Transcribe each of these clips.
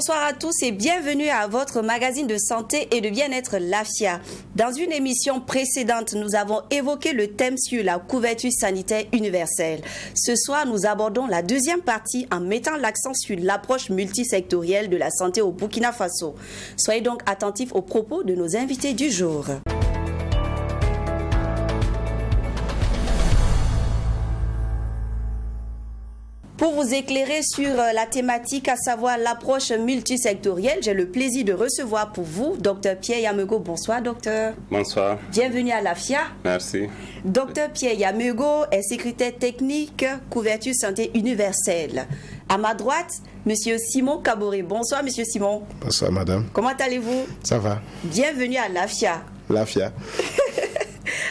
bonsoir à tous et bienvenue à votre magazine de santé et de bien-être Lafia. Dans une émission précédente, nous avons évoqué le thème sur la couverture sanitaire universelle. Ce soir, nous abordons la deuxième partie en mettant l'accent sur l'approche multisectorielle de la santé au Burkina Faso. Soyez donc attentifs aux propos de nos invités du jour. Pour vous éclairer sur la thématique, à savoir l'approche multisectorielle, j'ai le plaisir de recevoir pour vous Dr Pierre Yamego. Bonsoir, docteur. Bonsoir. Bienvenue à Lafia. Merci. Dr Pierre Yamego est secrétaire technique couverture santé universelle. À ma droite, Monsieur Simon Kaboré. Bonsoir, Monsieur Simon. Bonsoir, madame. Comment allez-vous? Ça va. Bienvenue à Lafia. Lafia.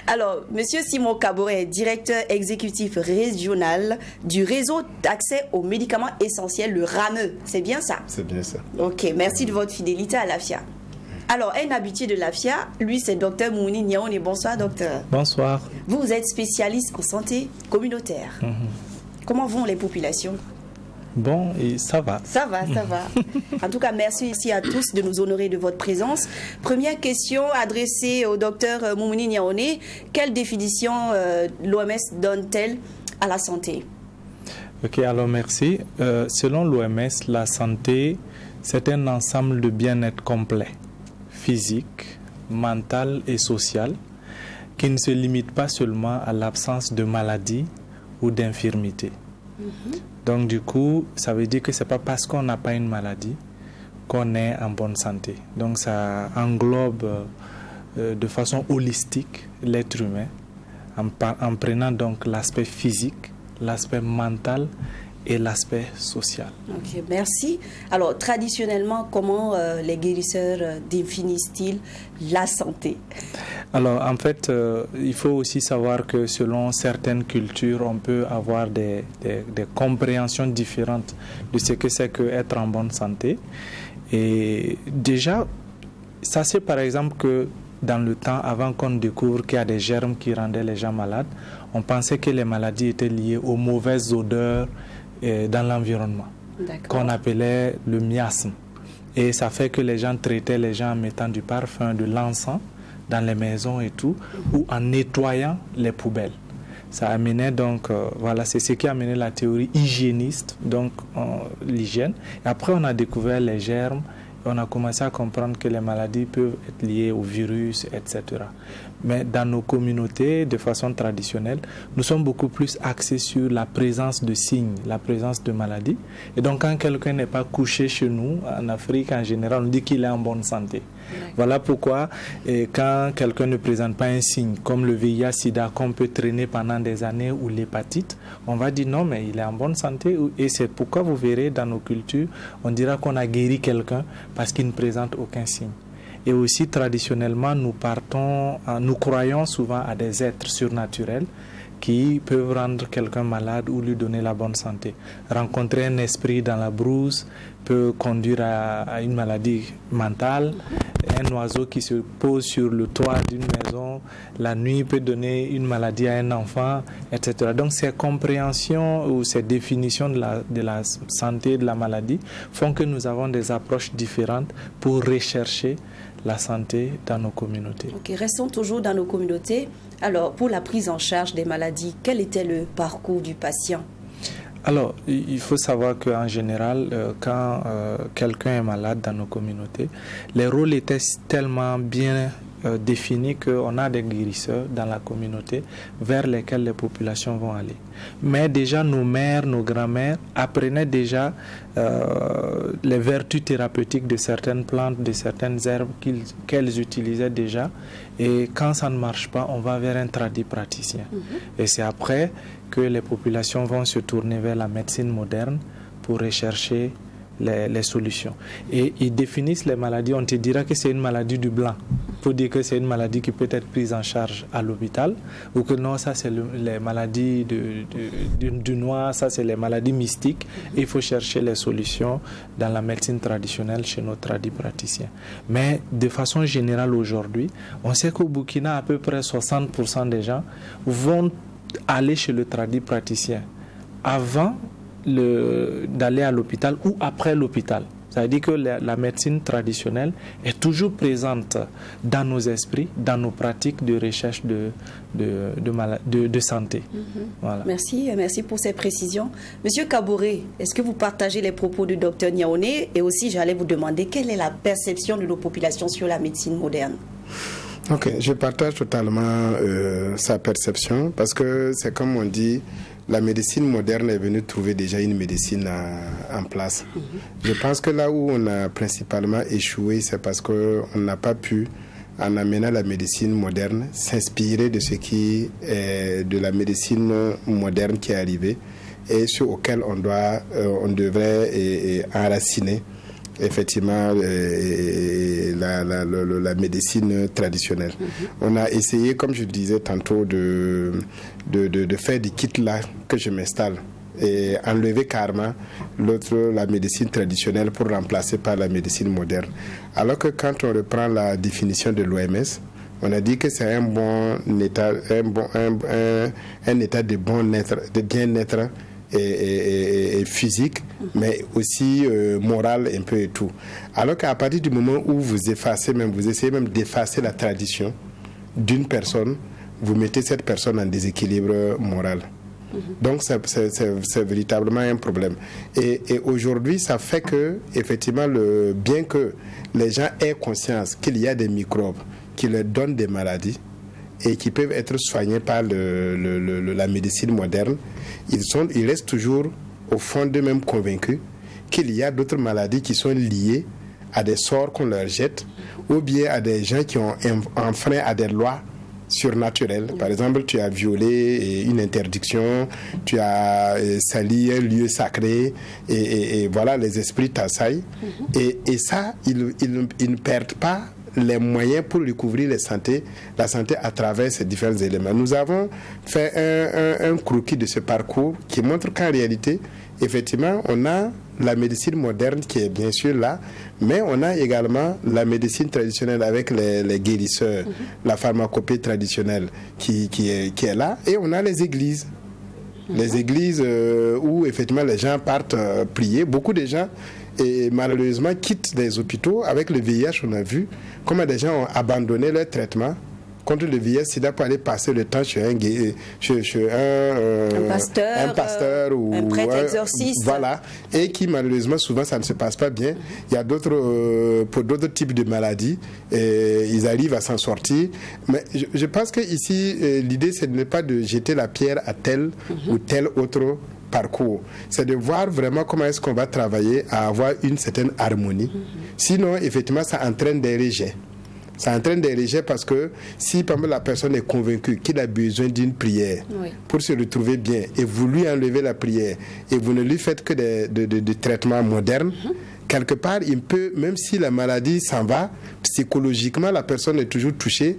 Alors, Monsieur Simon Kaboré est directeur exécutif régional du réseau d'accès aux médicaments essentiels, le RAME. C'est bien ça? C'est bien ça. Ok, merci de votre fidélité à Lafia. Alors, un habitué de Lafia, lui, c'est Dr Mouni Niaoune. Bonsoir, docteur. Bonsoir. Vous êtes spécialiste en santé communautaire. Comment vont les populations? Bon, et ça va. Ça va, ça va. En tout cas, merci ici à tous de nous honorer de votre présence. Première question adressée au docteur Moumouni Niaoune. Quelle définition l'OMS donne-t-elle à la santé? Ok, alors merci. Selon l'OMS, la santé, c'est un ensemble de bien-être complet, physique, mental et social, qui ne se limite pas seulement à l'absence de maladie ou d'infirmité. Donc du coup, ça veut dire que ce n'est pas parce qu'on n'a pas une maladie qu'on est en bonne santé. Donc ça englobe de façon holistique l'être humain en prenant donc l'aspect physique, l'aspect mental et l'aspect social. Ok, merci. Alors, traditionnellement, comment les guérisseurs définissent-ils la santé? Alors, en fait, il faut aussi savoir que selon certaines cultures, on peut avoir des compréhensions différentes de ce que c'est qu'être en bonne santé. Et déjà, ça c'est par exemple que dans le temps, avant qu'on découvre qu'il y a des germes qui rendaient les gens malades, on pensait que les maladies étaient liées aux mauvaises odeurs dans l'environnement, qu'on appelait le miasme. Et ça fait que les gens traitaient les gens en mettant du parfum, de l'encens dans les maisons et tout, ou en nettoyant les poubelles. Ça amenait donc, voilà, c'est ce qui a amené la théorie hygiéniste, donc l'hygiène. Et après, on a découvert les germes, et on a commencé à comprendre que les maladies peuvent être liées au virus, etc. Mais dans nos communautés, de façon traditionnelle, nous sommes beaucoup plus axés sur la présence de signes, la présence de maladies. Et donc, quand quelqu'un n'est pas couché chez nous, en Afrique en général, on dit qu'il est en bonne santé. Voilà pourquoi, quand quelqu'un ne présente pas un signe, comme le VIH-Sida qu'on peut traîner pendant des années ou l'hépatite, on va dire non, mais il est en bonne santé. Et c'est pourquoi vous verrez dans nos cultures, on dira qu'on a guéri quelqu'un parce qu'il ne présente aucun signe. Et aussi, traditionnellement, nous croyons souvent à des êtres surnaturels qui peuvent rendre quelqu'un malade ou lui donner la bonne santé. Rencontrer un esprit dans la brousse peut conduire à une maladie mentale. Un oiseau qui se pose sur le toit d'une maison, la nuit peut donner une maladie à un enfant, etc. Donc ces compréhensions ou ces définitions de la santé et de la maladie font que nous avons des approches différentes pour rechercher la santé dans nos communautés. Ok, restons toujours dans nos communautés. Alors, pour la prise en charge des maladies, quel était le parcours du patient? Alors, il faut savoir qu'en général, quand quelqu'un est malade dans nos communautés, les rôles étaient tellement bien définis qu'on a des guérisseurs dans la communauté vers lesquels les populations vont aller. Mais déjà, nos mères, nos grands-mères apprenaient déjà les vertus thérapeutiques de certaines plantes, de certaines herbes qu'elles utilisaient déjà. Et quand ça ne marche pas, on va vers un tradipraticien. Et c'est après que les populations vont se tourner vers la médecine moderne pour rechercher les solutions. Et ils définissent les maladies, on te dira que c'est une maladie du blanc, pour dire que c'est une maladie qui peut être prise en charge à l'hôpital, ou que non, ça c'est les maladies du noir, ça c'est les maladies mystiques. Et il faut chercher les solutions dans la médecine traditionnelle chez nos tradipraticiens. Mais de façon générale aujourd'hui, on sait qu'au Burkina, à peu près 60% des gens vont aller chez le tradipraticien avant d'aller à l'hôpital ou après l'hôpital. Ça veut dire que la médecine traditionnelle est toujours présente dans nos esprits, dans nos pratiques de recherche de santé. Voilà. Merci pour ces précisions. Monsieur Kabouré, est-ce que vous partagez les propos du docteur Niaoné? Et aussi, j'allais vous demander quelle est la perception de nos populations sur la médecine moderne? Ok, je partage totalement sa perception parce que c'est comme on dit, la médecine moderne est venue trouver déjà une médecine en place. Je pense que là où on a principalement échoué, c'est parce qu'on n'a pas pu, en amenant la médecine moderne, s'inspirer de ce qui est de la médecine moderne qui est arrivée et sur auquel on devrait enraciner effectivement la médecine traditionnelle. On a essayé, comme je le disais tantôt, de faire des kits là que je m'installe et enlever carrément la médecine traditionnelle pour remplacer par la médecine moderne. Alors que quand on reprend la définition de l'OMS, on a dit que c'est un état de bien-être et physique, mais aussi moral un peu et tout. Alors qu'à partir du moment où vous essayez même d'effacer la tradition d'une personne, vous mettez cette personne en déséquilibre moral. Donc c'est véritablement un problème. Et aujourd'hui, ça fait que, effectivement, bien que les gens aient conscience qu'il y a des microbes qui leur donnent des maladies et qui peuvent être soignés par la médecine moderne, ils restent toujours au fond d'eux-mêmes convaincus qu'il y a d'autres maladies qui sont liées à des sorts qu'on leur jette ou bien à des gens qui ont enfreint à des lois surnaturelles. Par exemple, tu as violé une interdiction, tu as sali un lieu sacré et voilà, les esprits t'assaillent. Et ça, ils ne perdent pas les moyens pour recouvrir la santé à travers ces différents éléments. Nous avons fait un croquis de ce parcours qui montre qu'en réalité, effectivement, on a la médecine moderne qui est bien sûr là, mais on a également la médecine traditionnelle avec les guérisseurs, la pharmacopée traditionnelle qui est là, et on a les églises. Les églises où effectivement les gens partent prier. Beaucoup de gens et malheureusement quittent les hôpitaux. Avec le VIH, on a vu comment des gens ont abandonné leur traitement contre le VIH-Sida pour aller passer le temps chez un pasteur ou un prêtre exorciste. Voilà, et qui malheureusement souvent ça ne se passe pas bien. Il y a d'autres pour d'autres types de maladies, ils arrivent à s'en sortir. Mais je pense que ici l'idée ce n'est pas de jeter la pierre à tel ou tel autre parcours, c'est de voir vraiment comment est-ce qu'on va travailler à avoir une certaine harmonie. Sinon, effectivement, ça entraîne des rejets. Ça entraîne des rejets parce que si par exemple la personne est convaincue qu'il a besoin d'une prière pour se retrouver bien et vous lui enlevez la prière et vous ne lui faites que des traitements modernes, quelque part, il peut, même si la maladie s'en va, psychologiquement, la personne est toujours touchée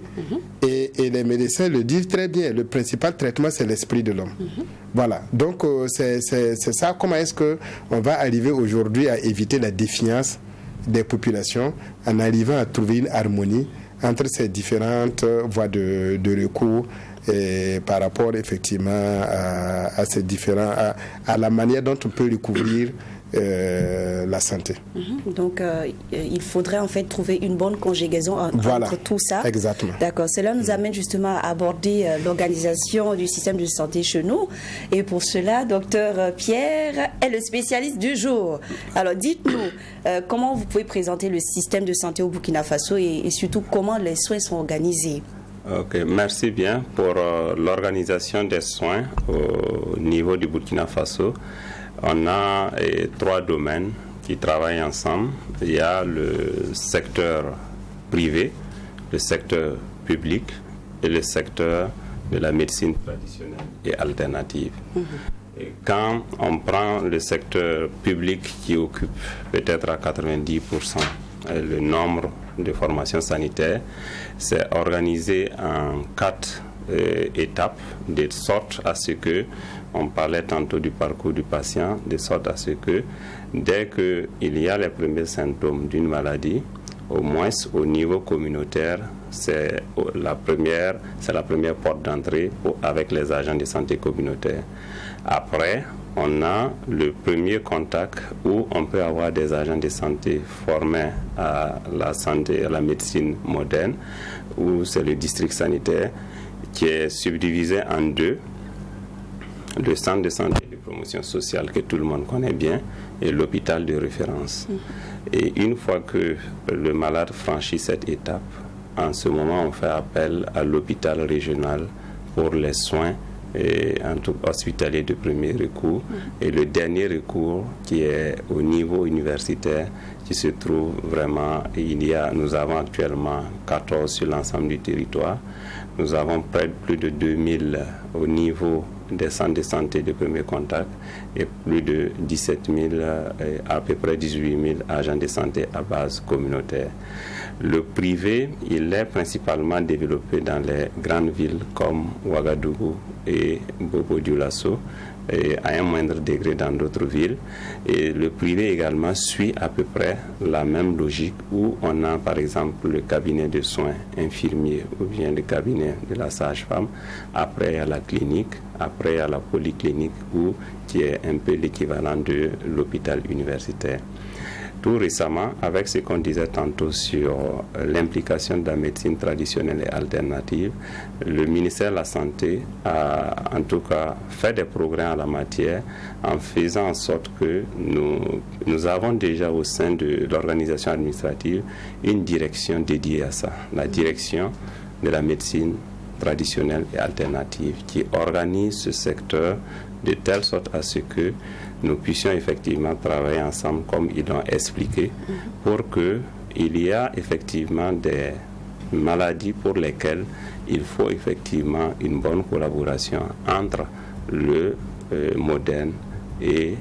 et les médecins le disent très bien. Le principal traitement, c'est l'esprit de l'homme. Voilà. Donc, c'est ça. Comment est-ce qu'on va arriver aujourd'hui à éviter la défiance des populations en arrivant à trouver une harmonie entre ces différentes voies de recours et par rapport effectivement à ces différents à la manière dont on peut recouvrir la santé. Donc, il faudrait en fait trouver une bonne conjugaison entre tout ça. Exactement. D'accord. Cela nous amène justement à aborder l'organisation du système de santé chez nous. Et pour cela, docteur Pierre est le spécialiste du jour. Alors, dites-nous, comment vous pouvez présenter le système de santé au Burkina Faso et surtout comment les soins sont organisés? Ok, merci bien pour l'organisation des soins au niveau du Burkina Faso. On a 3 domaines qui travaillent ensemble. Il y a le secteur privé, le secteur public et le secteur de la médecine traditionnelle et alternative. Et quand on prend le secteur public qui occupe peut-être à 90% le nombre de formations sanitaires, c'est organisé en 4 étapes, de sorte à ce que, on parlait tantôt du parcours du patient, de sorte à ce que dès qu'il y a les premiers symptômes d'une maladie, au moins au niveau communautaire, c'est la première porte d'entrée avec les agents de santé communautaire. Après, on a le premier contact où on peut avoir des agents de santé formés à la santé, à la médecine moderne, où c'est le district sanitaire qui est subdivisé en deux. Le centre de santé et de promotion sociale que tout le monde connaît bien et l'hôpital de référence. Et une fois que le malade franchit cette étape, en ce moment on fait appel à l'hôpital régional pour les soins et en tout hospitalier de premier recours. Et le dernier recours qui est au niveau universitaire qui se trouve vraiment, nous avons actuellement 14 sur l'ensemble du territoire. Nous avons près de plus de 2000 au niveau des centres de santé de premier contact et plus de 17 000, à peu près 18 000 agents de santé à base communautaire. Le privé, il est principalement développé dans les grandes villes comme Ouagadougou et Bobo-Dioulasso, et à un moindre degré dans d'autres villes. Et le privé également suit à peu près la même logique où on a par exemple le cabinet de soins infirmiers ou bien le cabinet de la sage-femme, après il y a la clinique, après il y a la polyclinique qui est un peu l'équivalent de l'hôpital universitaire. Tout récemment, avec ce qu'on disait tantôt sur l'implication de la médecine traditionnelle et alternative, le ministère de la Santé a en tout cas fait des progrès en la matière en faisant en sorte que nous avons déjà au sein de l'organisation administrative une direction dédiée à ça, la direction de la médecine traditionnelle et alternative qui organise ce secteur de telle sorte à ce que nous puissions effectivement travailler ensemble comme ils l'ont expliqué pour qu'il y a effectivement des maladies pour lesquelles il faut effectivement une bonne collaboration entre le moderne et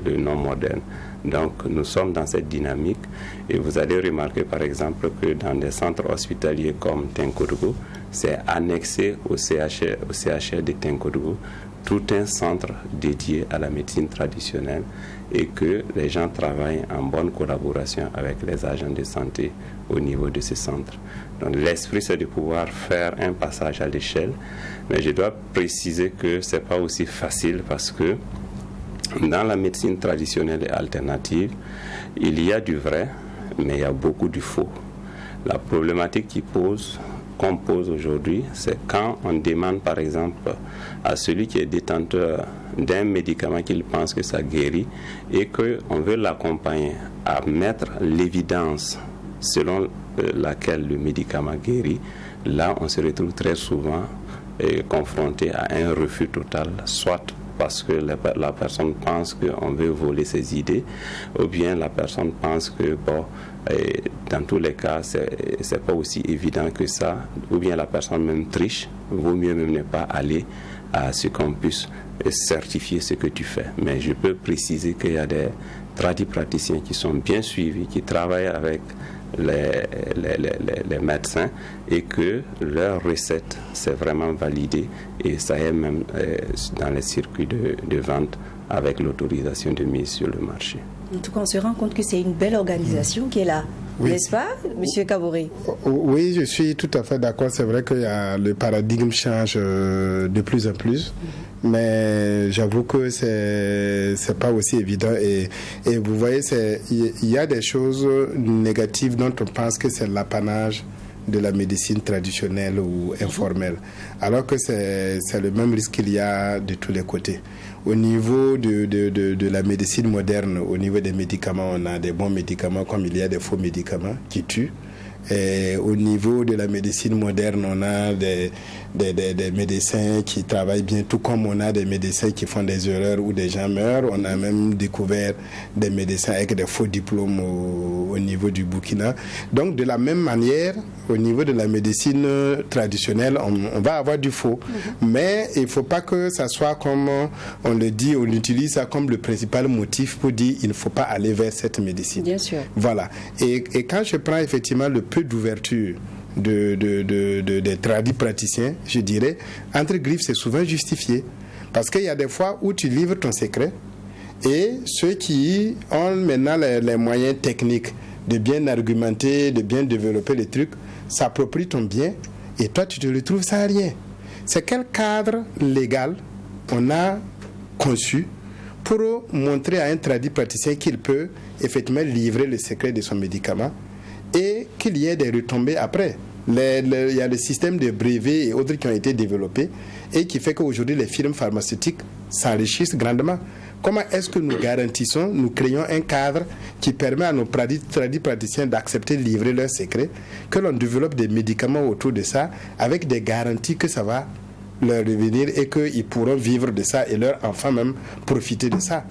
le non moderne. Donc nous sommes dans cette dynamique et vous allez remarquer par exemple que dans des centres hospitaliers comme Tinkodougou, c'est annexé au CHR de Tinkodougou tout un centre dédié à la médecine traditionnelle et que les gens travaillent en bonne collaboration avec les agents de santé au niveau de ces centres. Donc l'esprit, c'est de pouvoir faire un passage à l'échelle, mais je dois préciser que ce n'est pas aussi facile parce que dans la médecine traditionnelle et alternative, il y a du vrai, mais il y a beaucoup du faux. La problématique qu'on pose aujourd'hui, c'est quand on demande par exemple à celui qui est détenteur d'un médicament qu'il pense que ça guérit et qu'on veut l'accompagner à mettre l'évidence selon laquelle le médicament guérit, là on se retrouve très souvent confronté à un refus total, soit parce que la personne pense qu'on veut voler ses idées, ou bien la personne pense que, dans tous les cas, c'est pas aussi évident que ça, ou bien la personne même triche, vaut mieux même ne pas aller à ce qu'on puisse certifier ce que tu fais. Mais je peux préciser qu'il y a des tradipraticiens qui sont bien suivis, qui travaillent avec les médecins et que leur recette c'est vraiment validé et ça est même dans les circuits de vente avec l'autorisation de mise sur le marché. En tout cas, on se rend compte que c'est une belle organisation qui est là, n'est-ce pas, M. Kabouré? Oui, je suis tout à fait d'accord. C'est vrai que le paradigme change de plus en plus, mais j'avoue que c'est pas aussi évident. Et vous voyez, il y a des choses négatives dont on pense que c'est l'apanage de la médecine traditionnelle ou informelle, alors que c'est le même risque qu'il y a de tous les côtés. Au niveau de la médecine moderne, au niveau des médicaments, on a des bons médicaments comme il y a des faux médicaments qui tuent. Et au niveau de la médecine moderne, on a des médecins qui travaillent bien, tout comme on a des médecins qui font des erreurs où des gens meurent. On a même découvert des médecins avec des faux diplômes au niveau du Burkina. Donc, de la même manière, au niveau de la médecine traditionnelle, on va avoir du faux. Mais il ne faut pas que ça soit comme on le dit, on utilise ça comme le principal motif pour dire il ne faut pas aller vers cette médecine. Bien sûr. Voilà. Et quand je prends effectivement le peu d'ouverture des tradipraticiens, je dirais, entre griffes, c'est souvent justifié. Parce qu'il y a des fois où tu livres ton secret et ceux qui ont maintenant les moyens techniques de bien argumenter, de bien développer les trucs, s'approprient ton bien et toi, tu te retrouves sans rien. C'est quel cadre légal on a conçu pour montrer à un praticien qu'il peut effectivement livrer le secret de son médicament et qu'il y ait des retombées après. Il y a le système de brevets et autres qui ont été développés et qui fait qu'aujourd'hui les firmes pharmaceutiques s'enrichissent grandement. Comment est-ce que nous garantissons, nous créons un cadre qui permet à nos praticiens d'accepter de livrer leurs secrets, que l'on développe des médicaments autour de ça avec des garanties que ça va leur revenir et qu'ils pourront vivre de ça et leurs enfants même profiter de ça.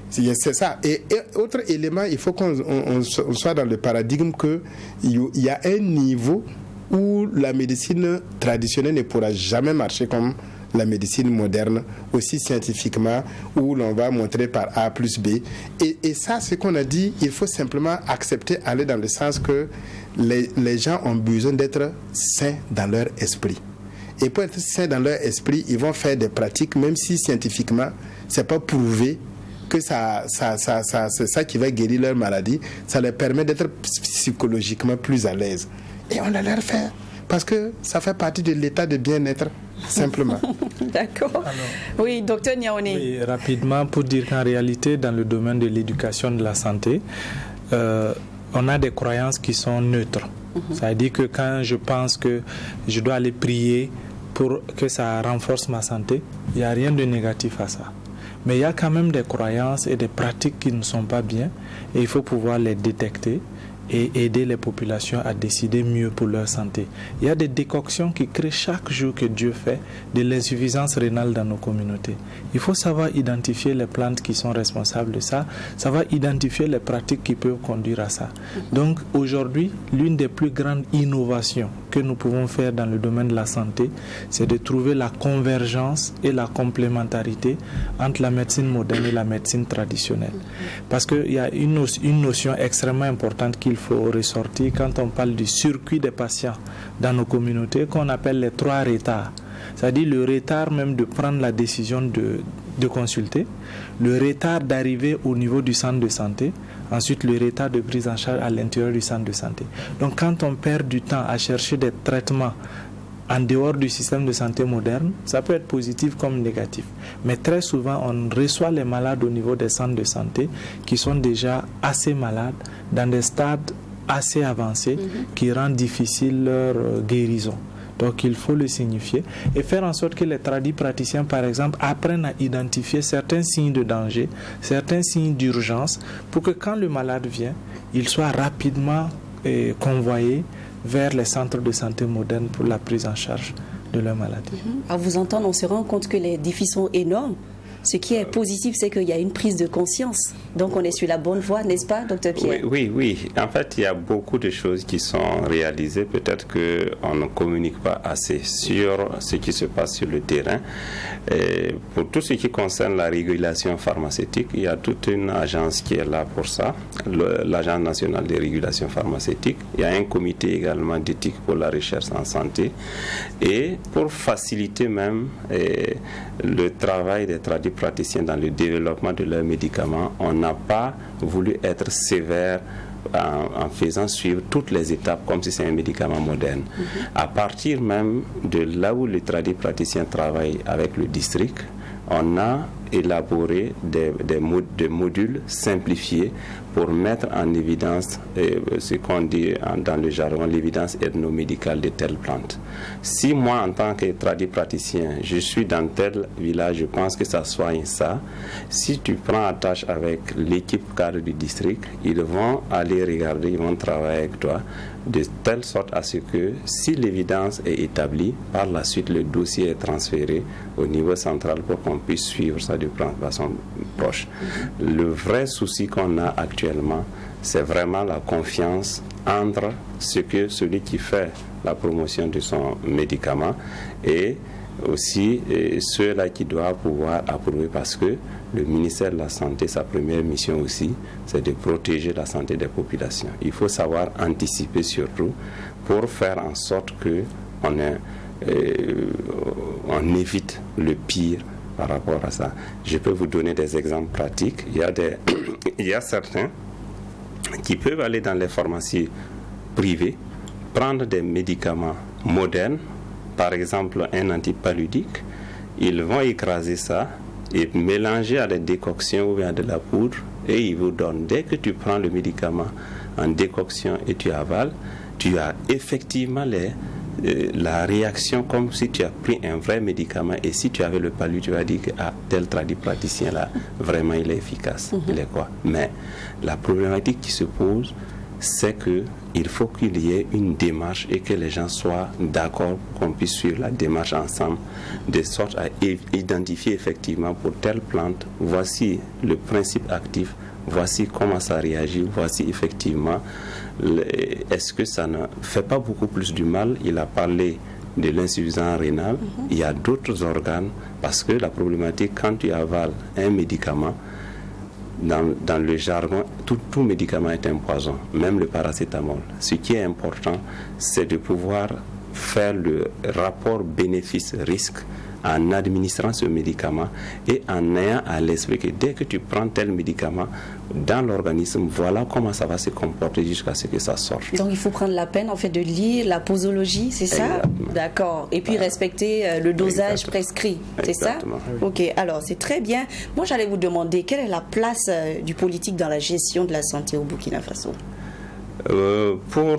C'est ça. Et autre élément, il faut qu'on soit dans le paradigme qu'il y a un niveau où la médecine traditionnelle ne pourra jamais marcher comme la médecine moderne, aussi scientifiquement, où l'on va montrer par A plus B. Et ça, ce qu'on a dit, il faut simplement accepter, aller dans le sens que les gens ont besoin d'être sains dans leur esprit. Et pour être sains dans leur esprit, ils vont faire des pratiques, même si scientifiquement, ce n'est pas prouvé que c'est ça qui va guérir leur maladie. Ça leur permet d'être psychologiquement plus à l'aise. Et on va leur faire. Parce que ça fait partie de l'état de bien-être, simplement. D'accord. Alors, oui, docteur Niaoné. Oui, rapidement, pour dire qu'en réalité, dans le domaine de l'éducation de la santé, on a des croyances qui sont neutres. Ça veut dire que quand je pense que je dois aller prier pour que ça renforce ma santé, il n'y a rien de négatif à ça. Mais il y a quand même des croyances et des pratiques qui ne sont pas bien et il faut pouvoir les détecter et aider les populations à décider mieux pour leur santé. Il y a des décoctions qui créent chaque jour que Dieu fait de l'insuffisance rénale dans nos communautés. Il faut savoir identifier les plantes qui sont responsables de ça, savoir identifier les pratiques qui peuvent conduire à ça. Donc aujourd'hui, l'une des plus grandes innovations que nous pouvons faire dans le domaine de la santé, c'est de trouver la convergence et la complémentarité entre la médecine moderne et la médecine traditionnelle. Parce qu'il y a une notion extrêmement importante qu'il faut ressortir quand on parle du circuit des patients dans nos communautés, qu'on appelle les 3 retards. C'est-à-dire le retard même de prendre la décision de consulter, le retard d'arriver au niveau du centre de santé, ensuite le retard de prise en charge à l'intérieur du centre de santé. Donc quand on perd du temps à chercher des traitements en dehors du système de santé moderne, ça peut être positif comme négatif. Mais très souvent, on reçoit les malades au niveau des centres de santé qui sont déjà assez malades, dans des stades assez avancés, qui rendent difficile leur guérison. Donc il faut le signifier et faire en sorte que les praticiens, par exemple, apprennent à identifier certains signes de danger, certains signes d'urgence, pour que quand le malade vient, il soit rapidement convoyé vers les centres de santé modernes pour la prise en charge de leur maladie. À vous entendre, on se rend compte que les défis sont énormes. Ce qui est positif, c'est qu'il y a une prise de conscience. Donc, on est sur la bonne voie, n'est-ce pas, Dr Pierre? Oui. En fait, il y a beaucoup de choses qui sont réalisées. Peut-être qu'on ne communique pas assez sur ce qui se passe sur le terrain. Et pour tout ce qui concerne la régulation pharmaceutique, il y a toute une agence qui est là pour ça, l'Agence nationale de régulation pharmaceutique. Il y a un comité également d'éthique pour la recherche en santé. Et pour faciliter même le travail des praticiens dans le développement de leurs médicaments, on n'a pas voulu être sévère en faisant suivre toutes les étapes comme si c'est un médicament moderne. À partir même de là où les praticiens travaillent avec le district, on a élaboré des modules simplifiés pour mettre en évidence ce qu'on dit dans le jargon, l'évidence ethnomédicale de telle plante. Si moi, en tant que praticien, je suis dans tel village, je pense que ça soigne ça, si tu prends attache avec l'équipe cadre du district, ils vont aller regarder, ils vont travailler avec toi, de telle sorte à ce que si l'évidence est établie, par la suite le dossier est transféré au niveau central pour qu'on puisse suivre ça de façon proche. Le vrai souci qu'on a actuellement, c'est vraiment la confiance entre celui qui fait la promotion de son médicament et aussi ceux-là qui doivent pouvoir approuver, parce que le ministère de la Santé, sa première mission aussi, c'est de protéger la santé des populations. Il faut savoir anticiper surtout pour faire en sorte qu'on évite le pire par rapport à ça. Je peux vous donner des exemples pratiques. Il y a certains qui peuvent aller dans les pharmacies privées, prendre des médicaments modernes, par exemple un antipaludique, ils vont écraser ça et mélangé à des décoctions ou bien de la poudre, et il vous donne. Dès que tu prends le médicament en décoction et tu avales, tu as effectivement la réaction comme si tu as pris un vrai médicament. Et si tu avais le palu, tu vas dire que tel tradipraticien là, vraiment il est efficace. Il est quoi? Mais la problématique qui se pose, c'est qu'il faut qu'il y ait une démarche et que les gens soient d'accord qu'on puisse suivre la démarche ensemble, de sorte à identifier effectivement pour telle plante, voici le principe actif, voici comment ça réagit, voici effectivement, est-ce que ça ne fait pas beaucoup plus du mal? Il a parlé de l'insuffisance rénale, il y a d'autres organes, parce que la problématique, quand tu avales un médicament, dans le jargon, tout médicament est un poison, même le paracétamol. Ce qui est important, c'est de pouvoir faire le rapport bénéfice-risque en administrant ce médicament et en ayant à l'esprit que dès que tu prends tel médicament dans l'organisme, voilà comment ça va se comporter jusqu'à ce que ça sorte. Donc il faut prendre la peine en fait de lire la posologie, c'est ça? Exactement. D'accord. Et puis respecter le dosage Exactement. Prescrit, c'est ça? Ok, alors c'est très bien. Moi j'allais vous demander quelle est la place du politique dans la gestion de la santé au Burkina Faso? Pour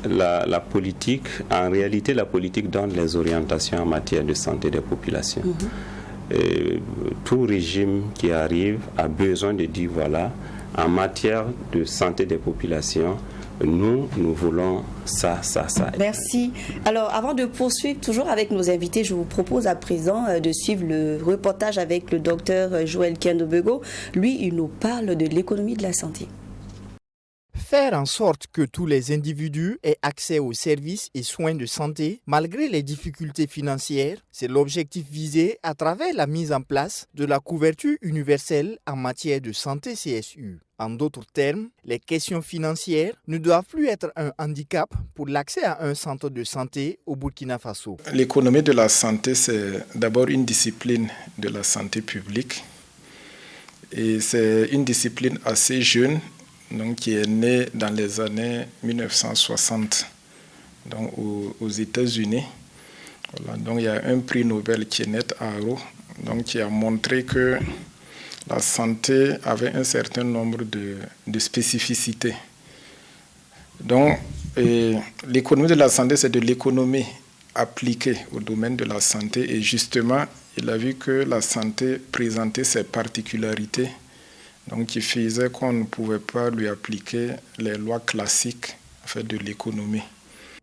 la politique, en réalité, la politique donne les orientations en matière de santé des populations. Tout régime qui arrive a besoin de dire voilà, en matière de santé des populations, nous voulons ça. Merci. Alors, avant de poursuivre toujours avec nos invités, je vous propose à présent de suivre le reportage avec le docteur Joël Kiendobego. Lui, il nous parle de l'économie de la santé. Faire en sorte que tous les individus aient accès aux services et soins de santé, malgré les difficultés financières, c'est l'objectif visé à travers la mise en place de la couverture universelle en matière de santé CSU. En d'autres termes, les questions financières ne doivent plus être un handicap pour l'accès à un centre de santé au Burkina Faso. L'économie de la santé, c'est d'abord une discipline de la santé publique. Et c'est une discipline assez jeune, donc, qui est née dans les années 1960 donc, aux États-Unis. Voilà, donc, il y a un prix Nobel, Kenneth Arrow, donc, qui a montré que la santé avait un certain nombre de spécificités. Donc, l'économie de la santé, c'est de l'économie appliquée au domaine de la santé. Et justement, il a vu que la santé présentait ses particularités, donc qui faisait qu'on ne pouvait pas lui appliquer les lois classiques en fait, de l'économie.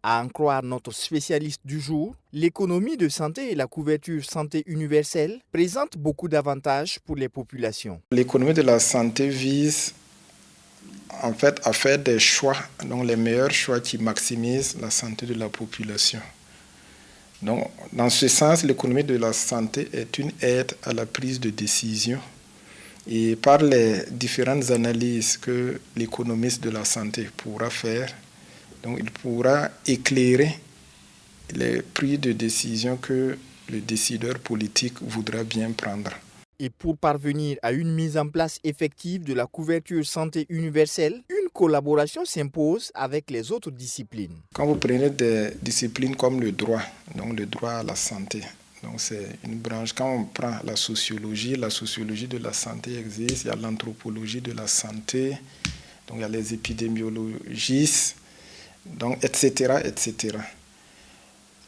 À en croire notre spécialiste du jour, l'économie de santé et la couverture santé universelle présentent beaucoup d'avantages pour les populations. L'économie de la santé vise en fait à faire des choix, donc les meilleurs choix qui maximisent la santé de la population. Donc, dans ce sens, l'économie de la santé est une aide à la prise de décision. Et par les différentes analyses que l'économiste de la santé pourra faire, donc il pourra éclairer les prises de décision que le décideur politique voudra bien prendre. Et pour parvenir à une mise en place effective de la couverture santé universelle, une collaboration s'impose avec les autres disciplines. Quand vous prenez des disciplines comme le droit, donc le droit à la santé, donc c'est une branche. Quand on prend la sociologie de la santé existe, il y a l'anthropologie de la santé, donc il y a les épidémiologistes, donc etc.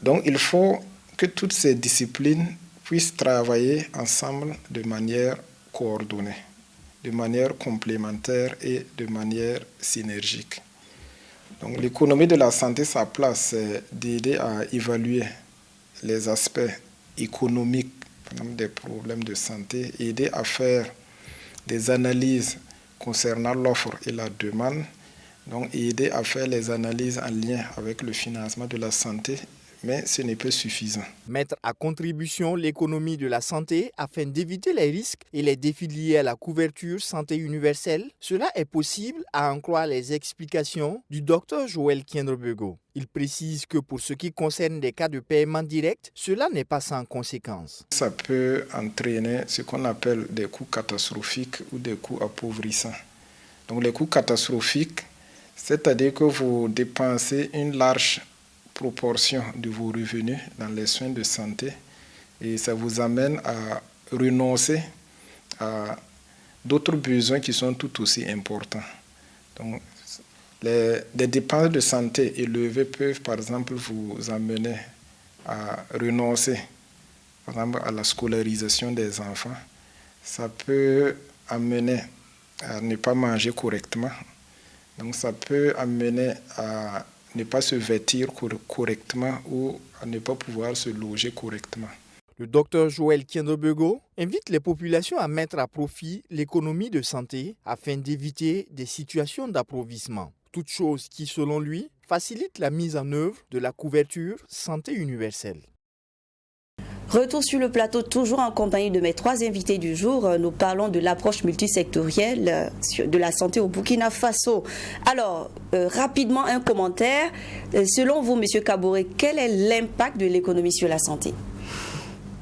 Donc il faut que toutes ces disciplines puissent travailler ensemble de manière coordonnée, de manière complémentaire et de manière synergique. Donc l'économie de la santé, sa place, c'est d'aider à évaluer les aspects économiques des problèmes de santé, aider à faire des analyses concernant l'offre et la demande, donc aider à faire les analyses en lien avec le financement de la santé, mais ce n'est pas suffisant. Mettre à contribution l'économie de la santé afin d'éviter les risques et les défis liés à la couverture santé universelle, cela est possible à en croire les explications du docteur Joël Kiendobego. Il précise que pour ce qui concerne des cas de paiement direct, cela n'est pas sans conséquences. Ça peut entraîner ce qu'on appelle des coûts catastrophiques ou des coûts appauvrissants. Donc les coûts catastrophiques, c'est-à-dire que vous dépensez une large proportion de vos revenus dans les soins de santé et ça vous amène à renoncer à d'autres besoins qui sont tout aussi importants. Donc, des dépenses de santé élevées peuvent, par exemple, vous amener à renoncer, par exemple, à la scolarisation des enfants. Ça peut amener à ne pas manger correctement. Donc, ça peut amener à ne pas se vêtir correctement ou à ne pas pouvoir se loger correctement. Le docteur Joël Kiendobego invite les populations à mettre à profit l'économie de santé afin d'éviter des situations d'appauvrissement. Toute chose qui, selon lui, facilite la mise en œuvre de la couverture santé universelle. Retour sur le plateau, toujours en compagnie de mes 3 invités du jour. Nous parlons de l'approche multisectorielle de la santé au Burkina Faso. Alors, rapidement, un commentaire. Selon vous, M. Kaboré, quel est l'impact de l'économie sur la santé?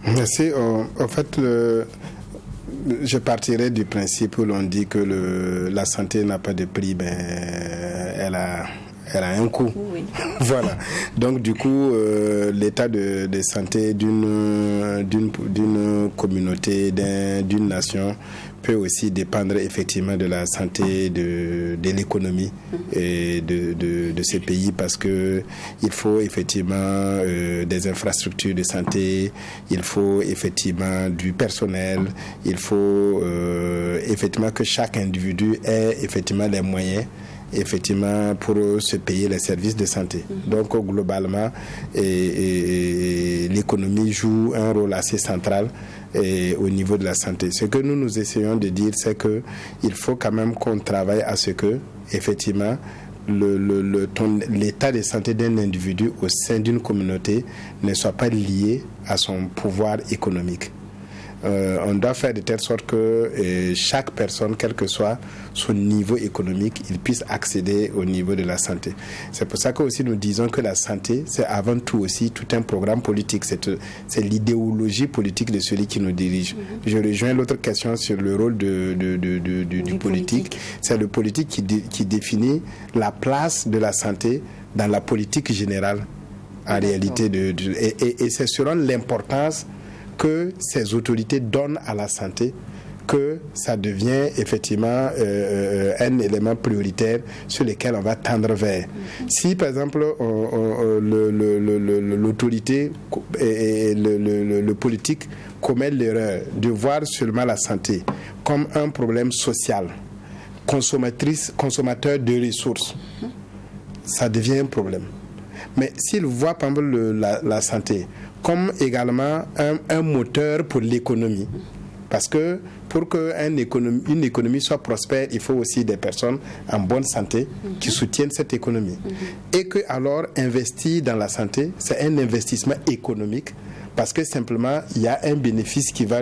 Merci. En fait, je partirai du principe où l'on dit que la santé n'a pas de prix, elle a un coût. Oui. Voilà. Donc du coup, l'état de santé d'une communauté, d'une nation peut aussi dépendre effectivement de la santé de l'économie et de ces pays, parce que il faut effectivement des infrastructures de santé, il faut effectivement du personnel, il faut effectivement que chaque individu ait effectivement les moyens effectivement pour se payer les services de santé. Donc globalement, l'économie joue un rôle assez central au niveau de la santé. Ce que nous essayons de dire, c'est que il faut quand même qu'on travaille à ce que effectivement l'état de santé d'un individu au sein d'une communauté ne soit pas lié à son pouvoir économique. On doit faire de telle sorte que chaque personne, quel que soit son niveau économique, il puisse accéder au niveau de la santé. C'est pour ça que aussi nous disons que la santé, c'est avant tout aussi tout un programme politique. C'est l'idéologie politique de celui qui nous dirige. Je rejoins l'autre question sur le rôle du politique. C'est le politique qui définit la place de la santé dans la politique générale, en réalité. Et c'est selon l'importance que ces autorités donnent à la santé que ça devient effectivement un élément prioritaire sur lequel on va tendre vers. Si par exemple l'autorité et le politique commet l'erreur de voir seulement la santé comme un problème social, consommateur de ressources, ça devient un problème. Mais s'il voit par exemple la santé comme également un moteur pour l'économie, parce que pour qu'une économie soit prospère, il faut aussi des personnes en bonne santé qui soutiennent cette économie. Et que alors investir dans la santé, c'est un investissement économique, parce que simplement il y a un bénéfice qui va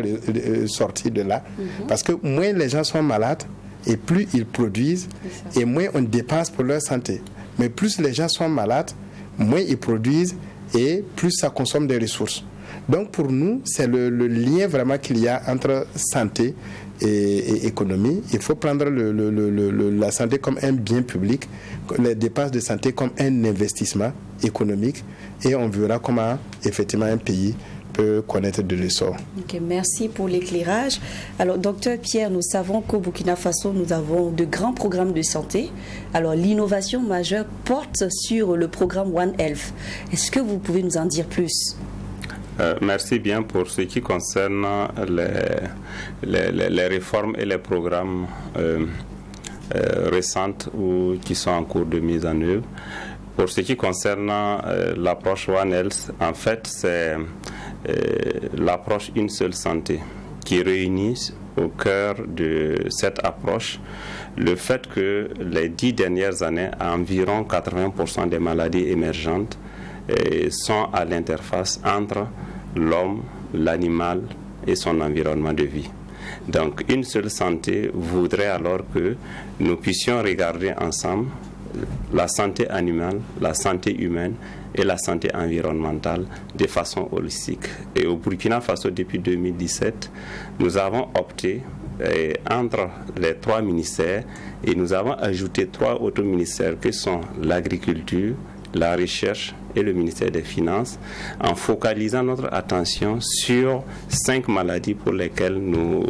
sortir de là, parce que moins les gens sont malades et plus ils produisent et moins on dépense pour leur santé. Mais plus les gens sont malades, moins ils produisent et plus ça consomme des ressources. Donc pour nous, c'est le lien vraiment qu'il y a entre santé et économie. Il faut prendre la santé comme un bien public, les dépenses de santé comme un investissement économique, et on verra comment effectivement un pays peut connaître de l'essor. Okay, merci pour l'éclairage. Alors, docteur Pierre, nous savons qu'au Burkina Faso, nous avons de grands programmes de santé. Alors, l'innovation majeure porte sur le programme One Health. Est-ce que vous pouvez nous en dire plus? Merci bien. Pour ce qui concerne les réformes et les programmes récentes ou qui sont en cours de mise en œuvre. Pour ce qui concerne l'approche One Health, en fait, c'est l'approche Une seule santé qui réunit au cœur de cette approche le fait que les 10 dernières années, environ 80% des maladies émergentes sont à l'interface entre l'homme, l'animal et son environnement de vie. Donc, Une seule santé voudrait alors que nous puissions regarder ensemble la santé animale, la santé humaine et la santé environnementale de façon holistique. Et au Burkina Faso, depuis 2017, nous avons opté entre les 3 ministères et nous avons ajouté 3 autres ministères que sont l'agriculture, la recherche et le ministère des Finances, en focalisant notre attention sur 5 maladies pour lesquelles nous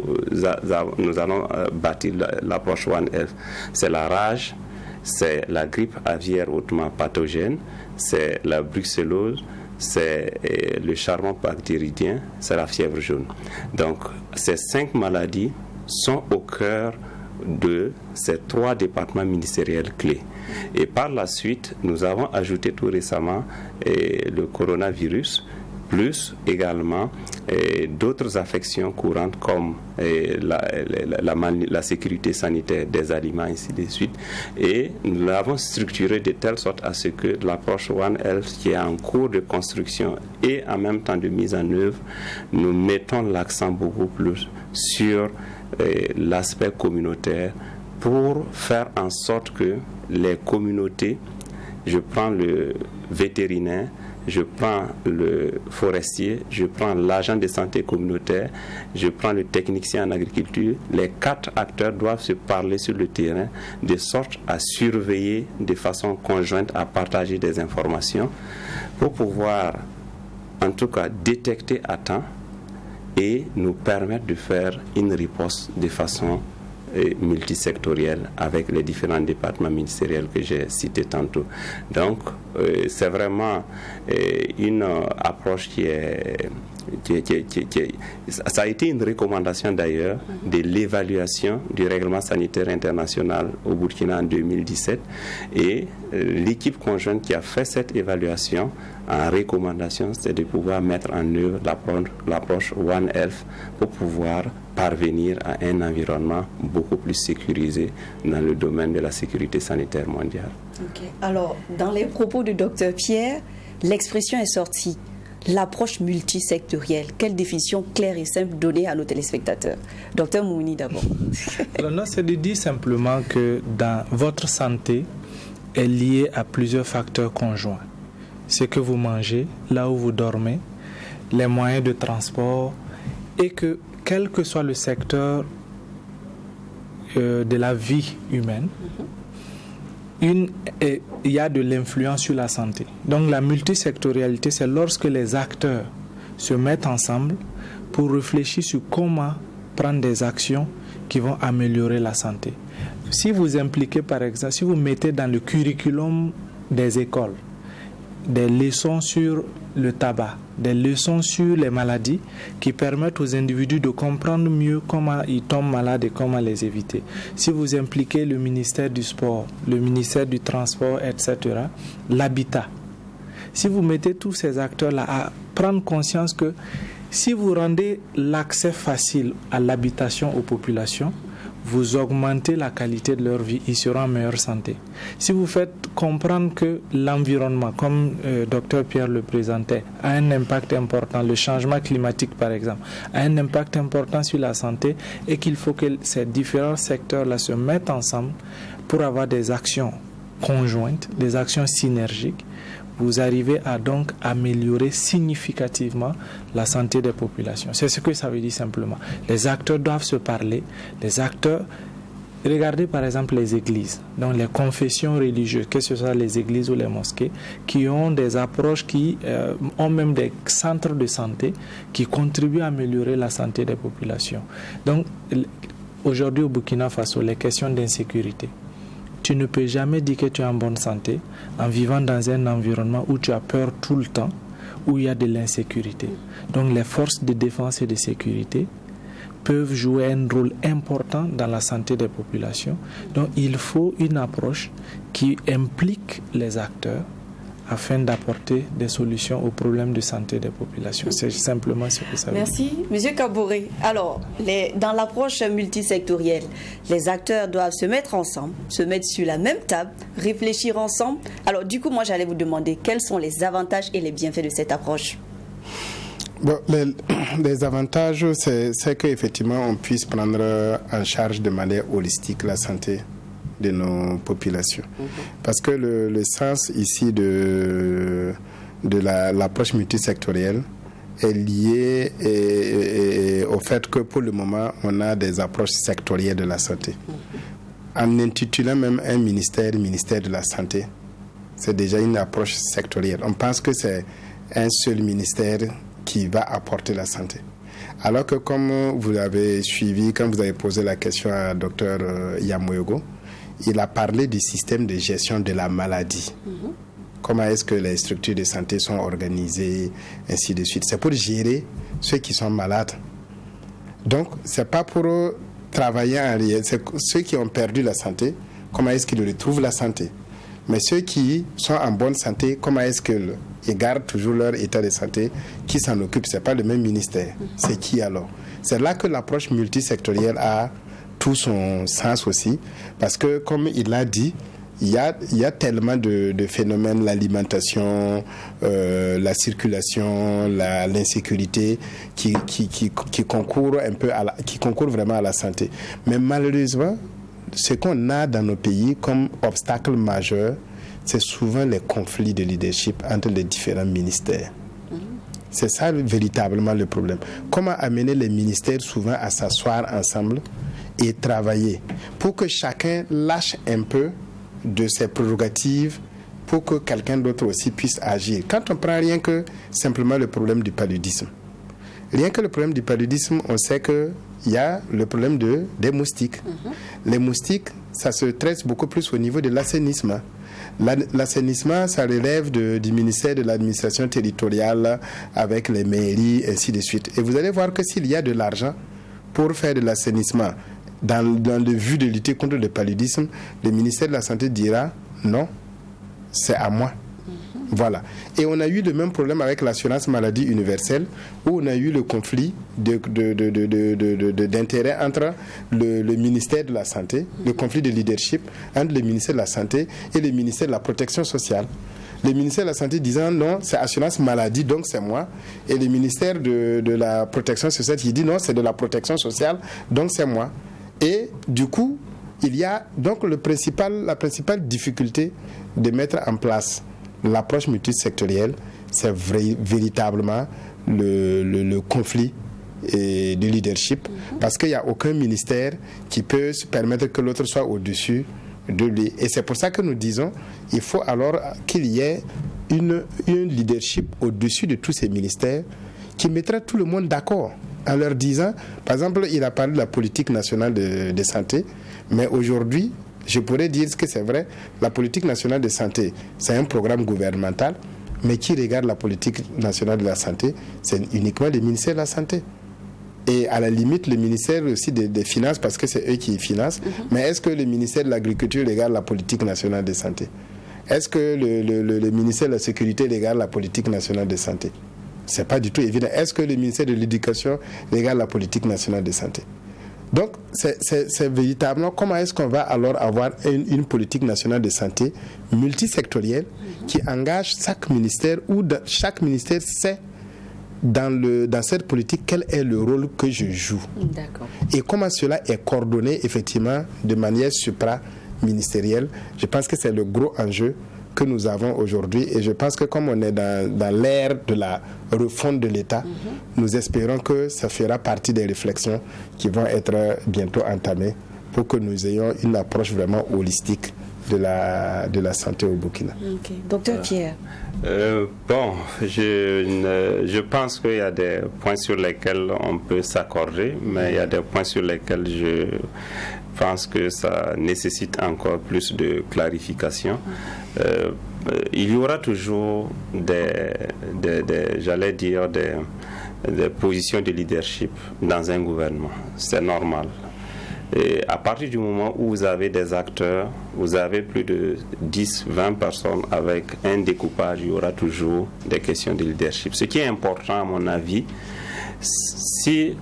allons bâtir l'approche One Health. C'est la rage, c'est la grippe aviaire hautement pathogène, c'est la brucellose, c'est le charbon bactéridien, c'est la fièvre jaune. Donc, ces 5 maladies sont au cœur de ces 3 départements ministériels clés. Et par la suite, nous avons ajouté tout récemment le coronavirus, plus également d'autres affections courantes comme la sécurité sanitaire des aliments, ainsi de suite. Et nous l'avons structuré de telle sorte à ce que l'approche One Health, qui est en cours de construction et en même temps de mise en œuvre, nous mettons l'accent beaucoup plus sur l'aspect communautaire pour faire en sorte que les communautés, je prends le vétérinaire, je prends le forestier, je prends l'agent de santé communautaire, je prends le technicien en agriculture. Les 4 acteurs doivent se parler sur le terrain de sorte à surveiller de façon conjointe, à partager des informations pour pouvoir en tout cas détecter à temps et nous permettre de faire une riposte de façon multisectorielle avec les différents départements ministériels que j'ai cités tantôt. Donc, c'est vraiment une approche ça a été une recommandation d'ailleurs de l'évaluation du règlement sanitaire international au Burkina en 2017 et l'équipe conjointe qui a fait cette évaluation en recommandation, c'est de pouvoir mettre en œuvre l'approche One Health pour pouvoir parvenir à un environnement beaucoup plus sécurisé dans le domaine de la sécurité sanitaire mondiale. Okay. Alors, dans les propos du Dr Pierre, l'expression est sortie. L'approche multisectorielle, quelle définition claire et simple donnée à nos téléspectateurs? Docteur Mouni d'abord. Alors non, c'est de dire simplement que dans votre santé est liée à plusieurs facteurs conjoints. Ce que vous mangez, là où vous dormez, les moyens de transport, et que quel que soit le secteur de la vie humaine, il y a de l'influence sur la santé. Donc la multisectorialité, c'est lorsque les acteurs se mettent ensemble pour réfléchir sur comment prendre des actions qui vont améliorer la santé. Si vous impliquez, par exemple, si vous mettez dans le curriculum des écoles des leçons sur le tabac, des leçons sur les maladies qui permettent aux individus de comprendre mieux comment ils tombent malades et comment les éviter. Si vous impliquez le ministère du Sport, le ministère du Transport, etc., l'habitat, si vous mettez tous ces acteurs-là à prendre conscience que si vous rendez l'accès facile à l'habitation aux populations, vous augmentez la qualité de leur vie, ils seront en meilleure santé. Si vous faites comprendre que l'environnement, comme Dr Pierre le présentait, a un impact important, le changement climatique par exemple, a un impact important sur la santé et qu'il faut que ces différents secteurs-là se mettent ensemble pour avoir des actions conjointes, des actions synergiques, vous arrivez à donc améliorer significativement la santé des populations. C'est ce que ça veut dire simplement. Les acteurs doivent se parler. Les acteurs, regardez par exemple les églises, donc les confessions religieuses, que ce soit les églises ou les mosquées, qui ont des approches, qui ont même des centres de santé qui contribuent à améliorer la santé des populations. Donc aujourd'hui au Burkina Faso, les questions d'insécurité. Tu ne peux jamais dire que tu es en bonne santé en vivant dans un environnement où tu as peur tout le temps, où il y a de l'insécurité. Donc les forces de défense et de sécurité peuvent jouer un rôle important dans la santé des populations. Donc il faut une approche qui implique les acteurs afin d'apporter des solutions aux problèmes de santé des populations. C'est simplement ce que ça veut dire. Merci. Monsieur Kaboré, alors, dans l'approche multisectorielle, les acteurs doivent se mettre ensemble, se mettre sur la même table, réfléchir ensemble. Alors, du coup, moi, j'allais vous demander quels sont les avantages et les bienfaits de cette approche. Bon, les avantages, c'est qu'effectivement, on puisse prendre en charge de manière holistique la santé de nos populations. Parce que le sens ici de l'approche multisectorielle est lié au fait que pour le moment, on a des approches sectorielles de la santé. En intitulant même un ministère de la santé, c'est déjà une approche sectorielle. On pense que c'est un seul ministère qui va apporter la santé. Alors que comme vous avez suivi, quand vous avez posé la question à Dr Yamoyogo, il a parlé du système de gestion de la maladie. Comment est-ce que les structures de santé sont organisées, ainsi de suite. C'est pour gérer ceux qui sont malades. Donc, ce n'est pas pour travailler en réel. C'est ceux qui ont perdu la santé, comment est-ce qu'ils retrouvent la santé. Mais ceux qui sont en bonne santé, comment est-ce qu'ils gardent toujours leur état de santé? Qui s'en occupe? Ce n'est pas le même ministère. C'est qui alors? C'est là que l'approche multisectorielle a tout son sens aussi. Parce que, comme il l'a dit, il y a tellement de phénomènes, l'alimentation, la circulation, l'insécurité qui concourent un peu qui concourent vraiment à la santé. Mais malheureusement, ce qu'on a dans nos pays comme obstacle majeur, c'est souvent les conflits de leadership entre les différents ministères. C'est ça véritablement le problème. Comment amener les ministères souvent à s'asseoir ensemble et travailler pour que chacun lâche un peu de ses prérogatives pour que quelqu'un d'autre aussi puisse agir. Quand on prend rien que simplement le problème du paludisme, rien que le problème du paludisme, on sait qu'il y a le problème des moustiques. Les moustiques, ça se traite beaucoup plus au niveau de l'assainissement. L'assainissement, ça relève du ministère de l'administration territoriale avec les mairies, ainsi de suite. Et vous allez voir que s'il y a de l'argent pour faire de l'assainissement, dans le but de lutter contre le paludisme, le ministère de la Santé dira non, c'est à moi. Voilà. Et on a eu le même problème avec l'assurance maladie universelle, où on a eu le conflit d'intérêt entre le ministère de la Santé, le conflit de leadership entre le ministère de la Santé et le ministère de la Protection sociale. Le ministère de la Santé disant non, c'est assurance maladie, donc c'est moi. Et le ministère de la Protection sociale qui dit non, c'est de la protection sociale, donc c'est moi. Et du coup, il y a donc la principale difficulté de mettre en place l'approche multisectorielle, c'est véritablement le conflit de leadership, parce qu'il n'y a aucun ministère qui peut se permettre que l'autre soit au-dessus de lui. Et c'est pour ça que nous disons il faut alors qu'il y ait un leadership au-dessus de tous ces ministères qui mettra tout le monde d'accord en leur disant, par exemple, il a parlé de la politique nationale de santé, mais aujourd'hui, je pourrais dire que c'est vrai, la politique nationale de santé, c'est un programme gouvernemental, mais qui regarde la politique nationale de la santé, c'est uniquement le ministère de la Santé. Et à la limite, le ministère aussi des Finances, parce que c'est eux qui financent, mais est-ce que le ministère de l'Agriculture regarde la politique nationale de santé? Est-ce que le ministère de la Sécurité regarde la politique nationale de santé? Ce n'est pas du tout évident. Est-ce que le ministère de l'Éducation regarde la politique nationale de santé? Donc, c'est véritablement comment est-ce qu'on va alors avoir une politique nationale de santé multisectorielle qui engage chaque ministère, où chaque ministère sait dans cette politique quel est le rôle que je joue. D'accord. Et comment cela est coordonné effectivement de manière supra-ministérielle. Je pense que c'est le gros enjeu que nous avons aujourd'hui, et je pense que comme on est dans l'ère de la refonte de l'État, nous espérons que ça fera partie des réflexions qui vont être bientôt entamées pour que nous ayons une approche vraiment holistique de la santé au Burkina. Okay. Docteur Pierre. Je pense qu'il y a des points sur lesquels on peut s'accorder, mais il y a des points sur lesquels je pense que ça nécessite encore plus de clarification. Il y aura toujours des positions de leadership dans un gouvernement. C'est normal. Et à partir du moment où vous avez des acteurs, vous avez plus de 10-20 personnes avec un découpage, il y aura toujours des questions de leadership. Ce qui est important à mon avis, si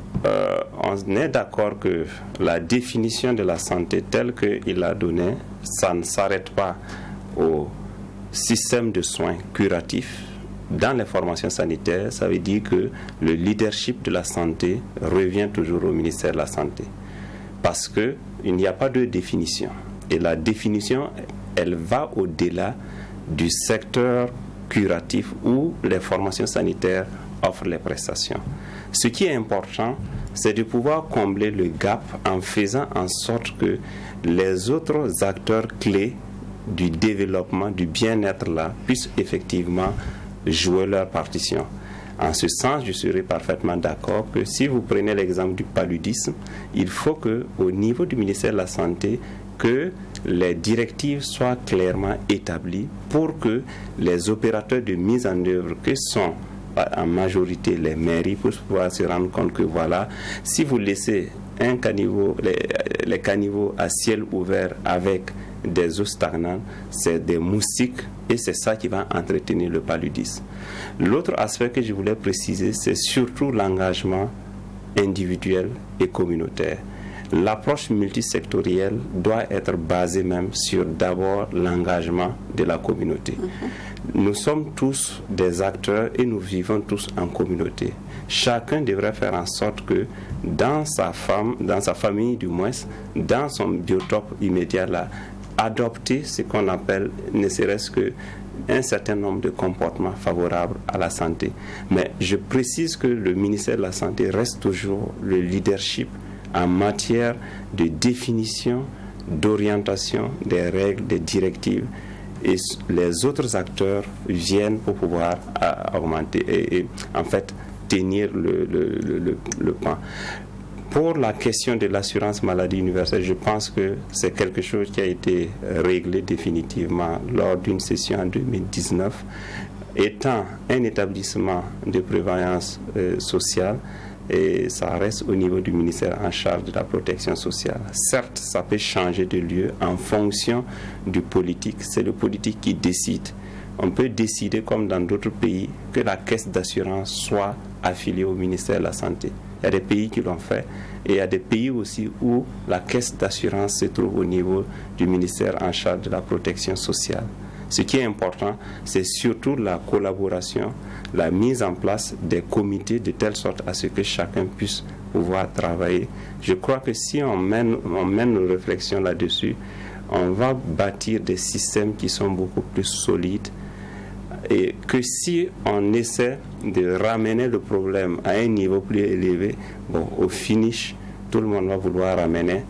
on est d'accord que la définition de la santé telle qu'il a donnée, ça ne s'arrête pas au système de soins curatifs. Dans les formations sanitaires, ça veut dire que le leadership de la santé revient toujours au ministère de la Santé. Parce qu'il n'y a pas de définition. Et la définition, elle va au-delà du secteur curatif où les formations sanitaires offrent les prestations. Ce qui est important, c'est de pouvoir combler le gap en faisant en sorte que les autres acteurs clés du développement, du bien-être là, puissent effectivement jouer leur partition. En ce sens, je serai parfaitement d'accord que si vous prenez l'exemple du paludisme, il faut qu'au niveau du ministère de la Santé, que les directives soient clairement établies pour que les opérateurs de mise en œuvre, que sont en majorité les mairies, pour pouvoir se rendre compte que voilà, si vous laissez un caniveau, les caniveaux à ciel ouvert avec des eaux stagnantes, c'est des moustiques et c'est ça qui va entretenir le paludisme. L'autre aspect que je voulais préciser, c'est surtout l'engagement individuel et communautaire. L'approche multisectorielle doit être basée même sur d'abord l'engagement de la communauté. Nous sommes tous des acteurs et nous vivons tous en communauté. Chacun devrait faire en sorte que dans sa famille du moins, dans son biotope immédiat là, adopter ce qu'on appelle ne serait-ce que un certain nombre de comportements favorables à la santé. Mais je précise que le ministère de la Santé reste toujours le leadership en matière de définition, d'orientation des règles, des directives. Et les autres acteurs viennent pour pouvoir augmenter et en fait tenir le pan. Pour la question de l'assurance maladie universelle, je pense que c'est quelque chose qui a été réglé définitivement lors d'une session en 2019. Étant un établissement de prévoyance sociale, et ça reste au niveau du ministère en charge de la protection sociale. Certes, ça peut changer de lieu en fonction du politique. C'est le politique qui décide. On peut décider, comme dans d'autres pays, que la caisse d'assurance soit affiliée au ministère de la Santé. Il y a des pays qui l'ont fait et il y a des pays aussi où la caisse d'assurance se trouve au niveau du ministère en charge de la protection sociale. Ce qui est important, c'est surtout la collaboration, la mise en place des comités de telle sorte à ce que chacun puisse pouvoir travailler. Je crois que si on mène nos réflexions là-dessus, on va bâtir des systèmes qui sont beaucoup plus solides et que si on essaie de ramener le problème à un niveau plus élevé, bon, au finish, tout le monde va vouloir ramener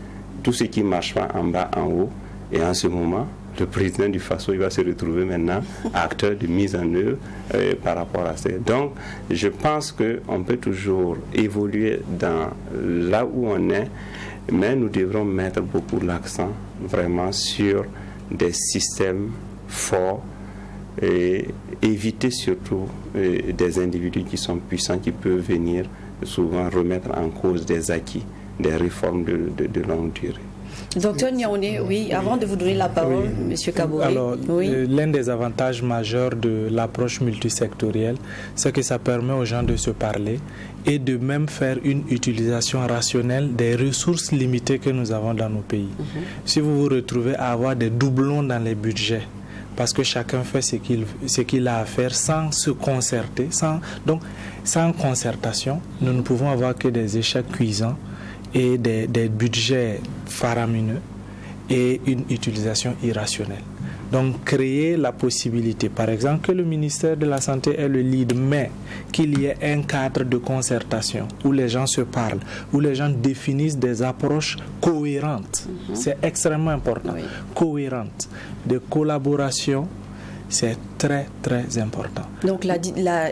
tout ce qui ne marche pas en bas, en haut, et en ce moment, le président du FASO il va se retrouver maintenant acteur de mise en œuvre par rapport à ça. Donc, je pense qu'on peut toujours évoluer dans là où on est, mais nous devrons mettre beaucoup l'accent vraiment sur des systèmes forts et éviter surtout des individus qui sont puissants, qui peuvent venir souvent remettre en cause des acquis, des réformes de longue durée. Docteur Niaoune, oui, avant de vous donner la parole, oui. Monsieur Kabouri. Alors, oui. L'un des avantages majeurs de l'approche multisectorielle, c'est que ça permet aux gens de se parler et de même faire une utilisation rationnelle des ressources limitées que nous avons dans nos pays. Si vous vous retrouvez à avoir des doublons dans les budgets, parce que chacun fait ce qu'il a à faire sans se concerter, sans concertation, nous ne pouvons avoir que des échecs cuisants et des budgets faramineux et une utilisation irrationnelle. Donc créer la possibilité, par exemple, que le ministère de la Santé est le lead, mais qu'il y ait un cadre de concertation où les gens se parlent, où les gens définissent des approches cohérentes. C'est extrêmement important. Oui. Cohérentes, de collaboration. C'est très, très important. Donc,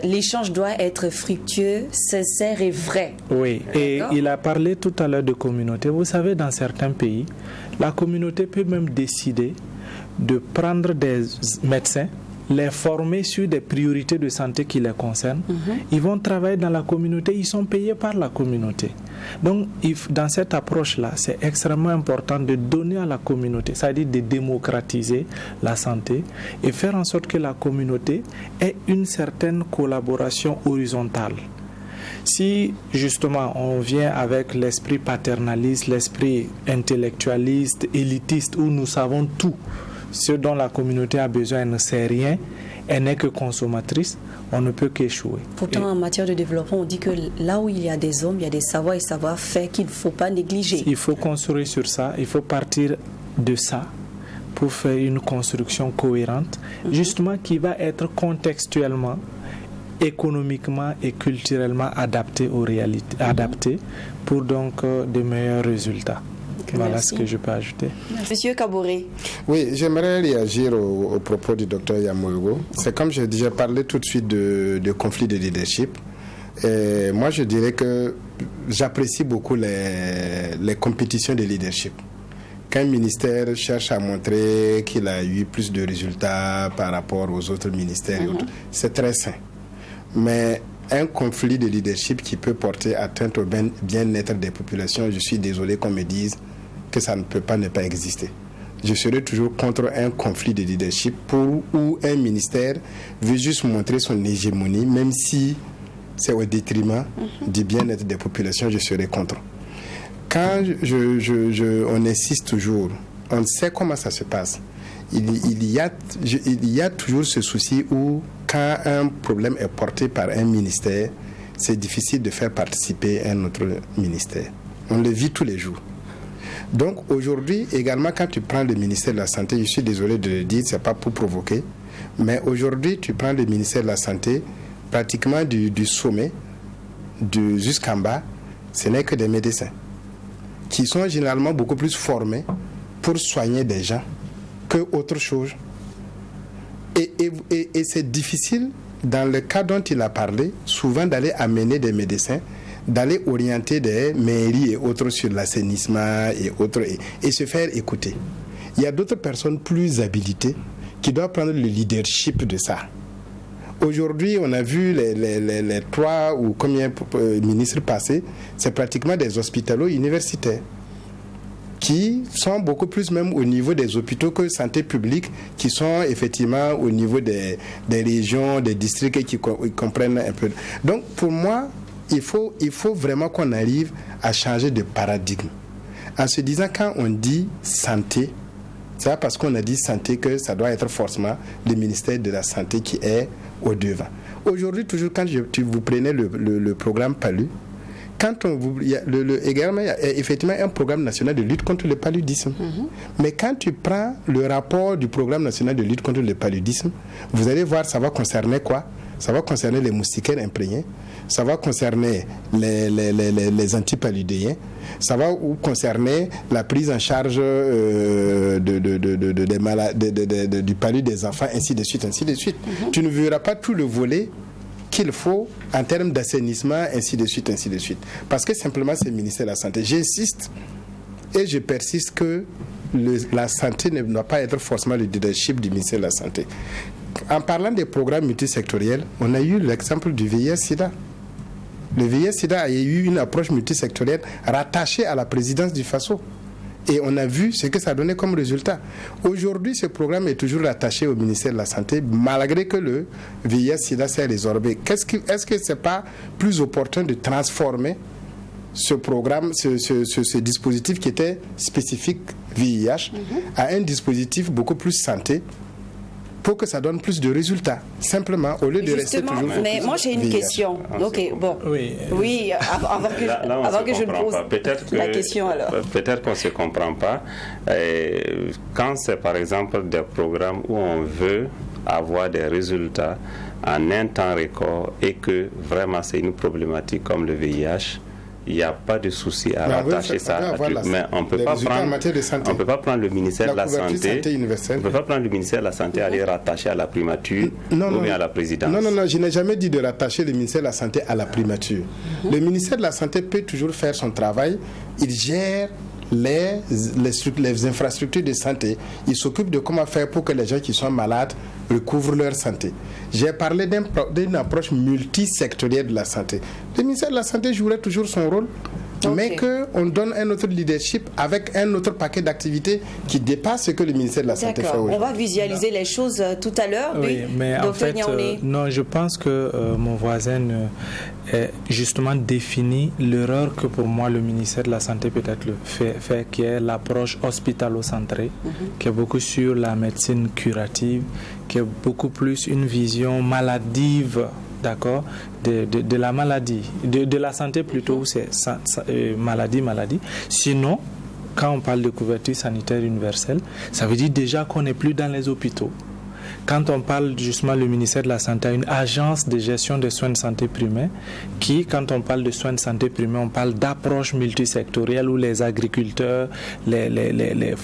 l'échange doit être fructueux, sincère et vrai. Oui, et il a parlé tout à l'heure de communauté. Vous savez, dans certains pays, la communauté peut même décider de prendre des médecins, les former sur des priorités de santé qui les concernent. Ils vont travailler dans la communauté, ils sont payés par la communauté. Donc, dans cette approche-là, c'est extrêmement important de donner à la communauté, c'est-à-dire de démocratiser la santé et faire en sorte que la communauté ait une certaine collaboration horizontale. Si justement on vient avec l'esprit paternaliste, l'esprit intellectualiste, élitiste, où nous savons tout, ce dont la communauté a besoin, elle ne sait rien, elle n'est que consommatrice, on ne peut qu'échouer. Pourtant, en matière de développement, on dit que là où il y a des hommes, il y a des savoirs et savoir-faire qu'il ne faut pas négliger. Il faut construire sur ça, il faut partir de ça pour faire une construction cohérente, justement qui va être contextuellement, économiquement et culturellement adaptée aux réalités, adaptée pour donc de meilleurs résultats. Voilà Merci. ce que je peux ajouter. Monsieur Kaboré. Oui, j'aimerais réagir au propos du docteur Yamorugo. C'est comme j'ai déjà parlé tout de suite de conflit de leadership. Et moi, je dirais que j'apprécie beaucoup les compétitions de leadership. Quand un ministère cherche à montrer qu'il a eu plus de résultats par rapport aux autres ministères et autres, c'est très sain. Mais un conflit de leadership qui peut porter atteinte au bien-être des populations, je suis désolé qu'on me dise que ça ne peut pas ne pas exister. Je serai toujours contre un conflit de leadership où un ministère veut juste montrer son hégémonie, même si c'est au détriment du bien-être des populations, je serai contre. Quand on insiste toujours, on sait comment ça se passe. Il y a toujours ce souci où, quand un problème est porté par un ministère, c'est difficile de faire participer un autre ministère. On le vit tous les jours. Donc aujourd'hui, également, quand tu prends le ministère de la Santé, je suis désolé de le dire, ce n'est pas pour provoquer, mais aujourd'hui, tu prends le ministère de la Santé, pratiquement du sommet jusqu'en bas, ce n'est que des médecins qui sont généralement beaucoup plus formés pour soigner des gens que autre chose. Et c'est difficile, dans le cas dont il a parlé, souvent d'aller amener des médecins, d'aller orienter des mairies et autres sur l'assainissement et autres, et se faire écouter. Il y a d'autres personnes plus habilitées qui doivent prendre le leadership de ça. Aujourd'hui, on a vu les 3 ou combien ministres passés, c'est pratiquement des hospitalo universitaires qui sont beaucoup plus même au niveau des hôpitaux que santé publique, qui sont effectivement au niveau des régions, des districts et qui comprennent un peu. Donc pour moi, il faut vraiment qu'on arrive à changer de paradigme. En se disant, quand on dit santé, c'est pas parce qu'on a dit santé que ça doit être forcément le ministère de la Santé qui est au devant. Aujourd'hui, toujours quand vous prenez le programme PALU, il y a effectivement un programme national de lutte contre le paludisme. Mais quand tu prends le rapport du programme national de lutte contre le paludisme, vous allez voir, ça va concerner quoi? Ça va concerner les moustiquaires imprégnés, ça va concerner les antipaludéens, ça va concerner la prise en charge du palud des enfants, ainsi de suite, ainsi de suite. Tu ne verras pas tout le volet qu'il faut en termes d'assainissement, ainsi de suite, ainsi de suite. Parce que simplement, c'est le ministère de la Santé. J'insiste et je persiste que la santé ne doit pas être forcément le leadership du ministère de la Santé. En parlant des programmes multisectoriels, on a eu l'exemple du VIH-Sida. Le VIH-Sida a eu une approche multisectorielle rattachée à la présidence du FASO. Et on a vu ce que ça donnait comme résultat. Aujourd'hui, ce programme est toujours rattaché au ministère de la Santé, malgré que le VIH-Sida s'est résorbé. Est-ce que ce n'est pas plus opportun de transformer ce programme, ce dispositif qui était spécifique VIH, à un dispositif beaucoup plus santé, pour que ça donne plus de résultats, simplement, au lieu de rester toujours... Mais moi j'ai une question. Ok, bon. Oui, avant que je ne pose la question alors. Peut-être qu'on ne se comprend pas. Quand c'est par exemple des programmes où on veut avoir des résultats en un temps record et que vraiment c'est une problématique comme le VIH, il n'y a pas de souci à rattacher ça. Mais on ne peut pas prendre le ministère de la Santé. On ne peut pas prendre le ministère de la Santé à aller rattacher à la primature ou bien à la présidence. Non, je n'ai jamais dit de rattacher le ministère de la Santé à la primature. Le ministère de la Santé peut toujours faire son travail. Il gère les infrastructures de santé. Il s'occupe de comment faire pour que les gens qui sont malades recouvrent leur santé. J'ai parlé d'une approche multisectorielle de la santé. Le ministère de la Santé jouerait toujours son rôle, mais qu'on donne un autre leadership avec un autre paquet d'activités qui dépasse ce que le ministère de la Santé fait aujourd'hui. On va visualiser les choses tout à l'heure. Oui, mais en fait, non, je pense que mon voisin justement définit l'erreur que pour moi le ministère de la Santé peut-être fait, qui est l'approche hospitalo-centrée, qui est beaucoup sur la médecine curative, qui est beaucoup plus une vision maladive, d'accord, de la maladie, de la santé plutôt, où c'est maladie. Sinon, quand on parle de couverture sanitaire universelle, ça veut dire déjà qu'on n'est plus dans les hôpitaux. quand on parle justement, le ministère de la Santé a une agence de gestion des soins de santé primaires qui, quand on parle de soins de santé primaires, on parle d'approche multisectorielle où les agriculteurs, les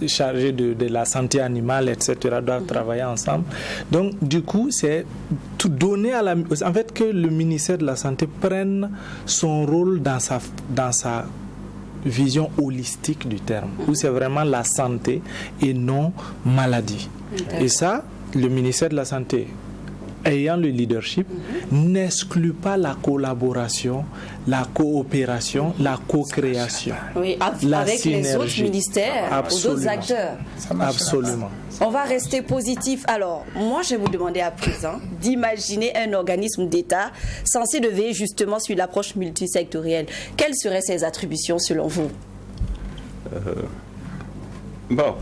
chargés de la santé animale, etc., doivent travailler ensemble. Donc, du coup, c'est tout donner en fait, que le ministère de la Santé prenne son rôle dans sa vision holistique du terme, où c'est vraiment la santé et non maladie. Et ça, le ministère de la Santé, ayant le leadership, n'exclut pas la collaboration, la coopération, la co-création. Oui, avec les autres ministères ou d'autres acteurs. Absolument. On va rester positif. Alors, moi, je vais vous demander à présent d'imaginer un organisme d'État censé de veiller justement sur l'approche multisectorielle. Quelles seraient ses attributions selon vous?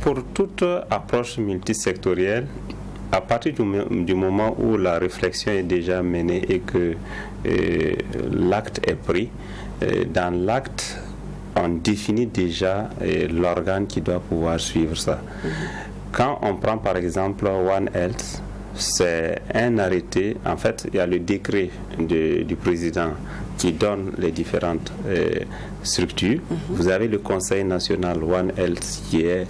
Pour toute approche multisectorielle, à partir du moment où la réflexion est déjà menée et que l'acte est pris, dans l'acte, on définit déjà l'organe qui doit pouvoir suivre ça. Quand on prend par exemple One Health, c'est un arrêté, en fait il y a le décret du président qui donne les différentes structures. Vous avez le Conseil national One Health qui est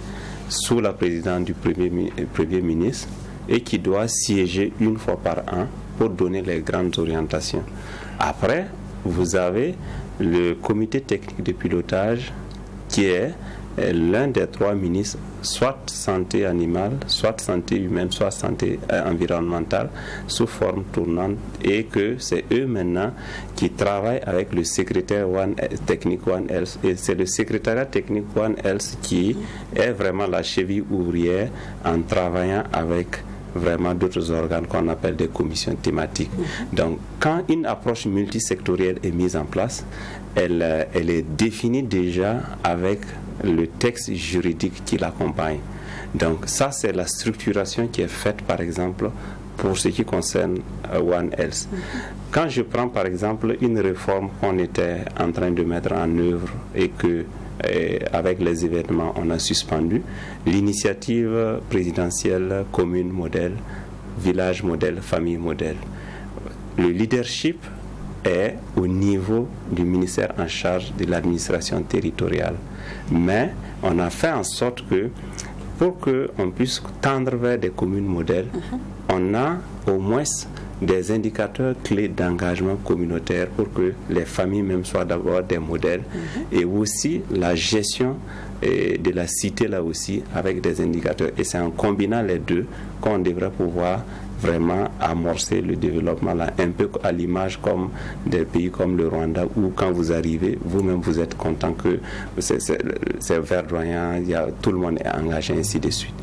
sous la présidence du Premier ministre et qui doit siéger une fois par an pour donner les grandes orientations. Après, vous avez le comité technique de pilotage qui est l'un des 3 ministres, soit santé animale, soit santé humaine, soit santé environnementale, sous forme tournante, et que c'est eux maintenant qui travaillent avec le secrétaire technique One Health. Et c'est le secrétariat technique One Health qui est vraiment la cheville ouvrière en travaillant avec vraiment d'autres organes qu'on appelle des commissions thématiques. Donc, quand une approche multisectorielle est mise en place, elle est définie déjà avec le texte juridique qui l'accompagne. Donc, ça, c'est la structuration qui est faite, par exemple, pour ce qui concerne One Health. Quand je prends, par exemple, une réforme qu'on était en train de mettre en œuvre et que avec les événements, on a suspendu l'initiative présidentielle commune modèle, village modèle, famille modèle. Le leadership est au niveau du ministère en charge de l'administration territoriale. Mais on a fait en sorte que pour qu'on puisse tendre vers des communes modèles, on a au moins des indicateurs clés d'engagement communautaire pour que les familles même soient d'abord des modèles et aussi la gestion de la cité là aussi avec des indicateurs. Et c'est en combinant les deux qu'on devrait pouvoir vraiment amorcer le développement là, un peu à l'image comme des pays comme le Rwanda où quand vous arrivez, vous-même vous êtes content que c'est verdoyant, tout le monde est engagé, ainsi de suite.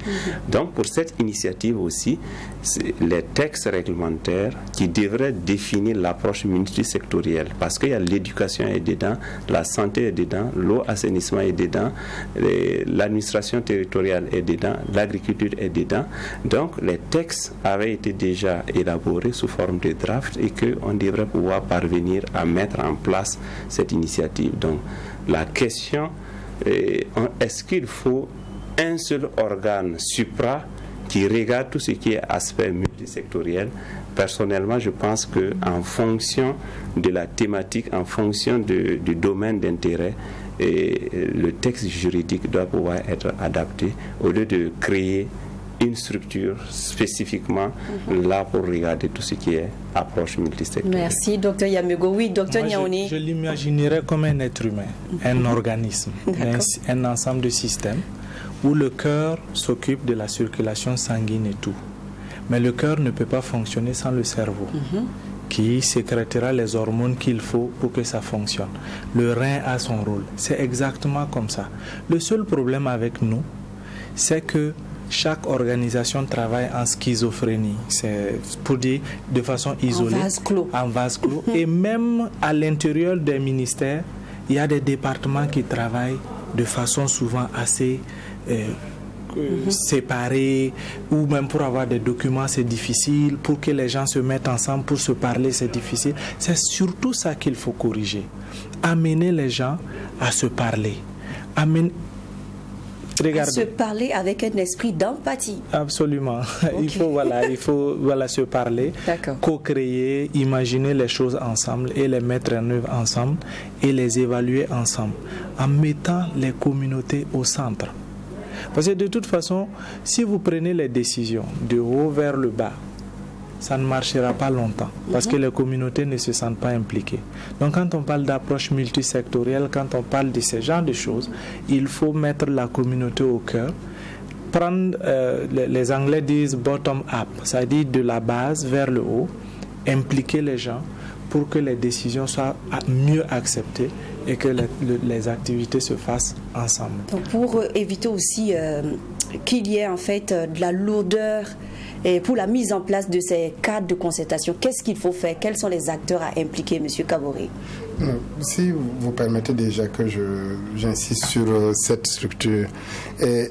Donc pour cette initiative aussi, les textes réglementaires qui devraient définir l'approche multisectorielle, parce qu'il y a l'éducation est dedans, la santé est dedans, l'eau, assainissement est dedans, l'administration territoriale est dedans, l'agriculture est dedans. Donc les textes avaient été déjà élaborés sous forme de draft et qu'on devrait pouvoir parvenir à mettre en place cette initiative. Donc la question est-ce qu'il faut un seul organe supra qui regarde tout ce qui est aspect multisectoriel? Personnellement, je pense qu'en fonction de la thématique, en fonction du domaine d'intérêt, le texte juridique doit pouvoir être adapté au lieu de créer une structure spécifiquement là pour regarder tout ce qui est approche multisectorielle. Merci, Dr Yamego. Oui, Dr Nyaoni. Je l'imaginerais comme un être humain, un organisme, un ensemble de systèmes où le cœur s'occupe de la circulation sanguine et tout. Mais le cœur ne peut pas fonctionner sans le cerveau, qui sécrétera les hormones qu'il faut pour que ça fonctionne. Le rein a son rôle. C'est exactement comme ça. Le seul problème avec nous, c'est que chaque organisation travaille en schizophrénie, c'est pour dire de façon isolée, en vase clos. Et même à l'intérieur des ministères, il y a des départements qui travaillent de façon souvent assez séparés, ou même pour avoir des documents c'est difficile, pour que les gens se mettent ensemble pour se parler c'est difficile. C'est surtout ça qu'il faut corriger, amener les gens à se parler, se parler avec un esprit d'empathie. Absolument. Okay. Il faut se parler, co-créer, imaginer les choses ensemble et les mettre en œuvre ensemble et les évaluer ensemble en mettant les communautés au centre. Parce que de toute façon, si vous prenez les décisions de haut vers le bas, ça ne marchera pas longtemps parce que les communautés ne se sentent pas impliquées. Donc quand on parle d'approche multisectorielle, quand on parle de ce genre de choses, il faut mettre la communauté au cœur. Prendre, les Anglais disent bottom-up, c'est-à-dire de la base vers le haut, impliquer les gens pour que les décisions soient mieux acceptées et que les activités se fassent ensemble. Donc pour éviter aussi qu'il y ait en fait de la lourdeur et pour la mise en place de ces cadres de concertation, qu'est-ce qu'il faut faire? Quels sont les acteurs à impliquer, M. Kaboré? Si vous permettez déjà que j'insiste sur cette structure. Et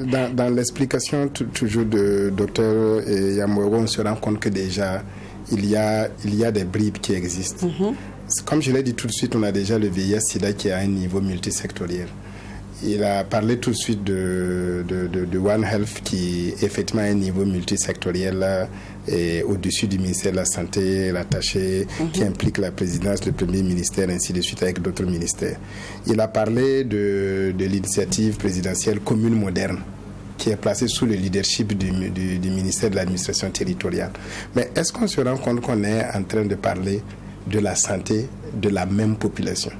dans l'explication toujours de Dr Yamouero, on se rend compte que déjà il y a des bribes qui existent. Comme je l'ai dit tout de suite, on a déjà le VIH-Sida qui est à un niveau multisectoriel. Il a parlé tout de suite de One Health qui effectivement a un niveau multisectoriel et au-dessus du ministère de la Santé, rattaché, qui implique la présidence, le premier ministère, ainsi de suite avec d'autres ministères. Il a parlé de l'initiative présidentielle commune moderne qui est placée sous le leadership du ministère de l'administration territoriale. Mais est-ce qu'on se rend compte qu'on est en train de parler de la santé de la même population?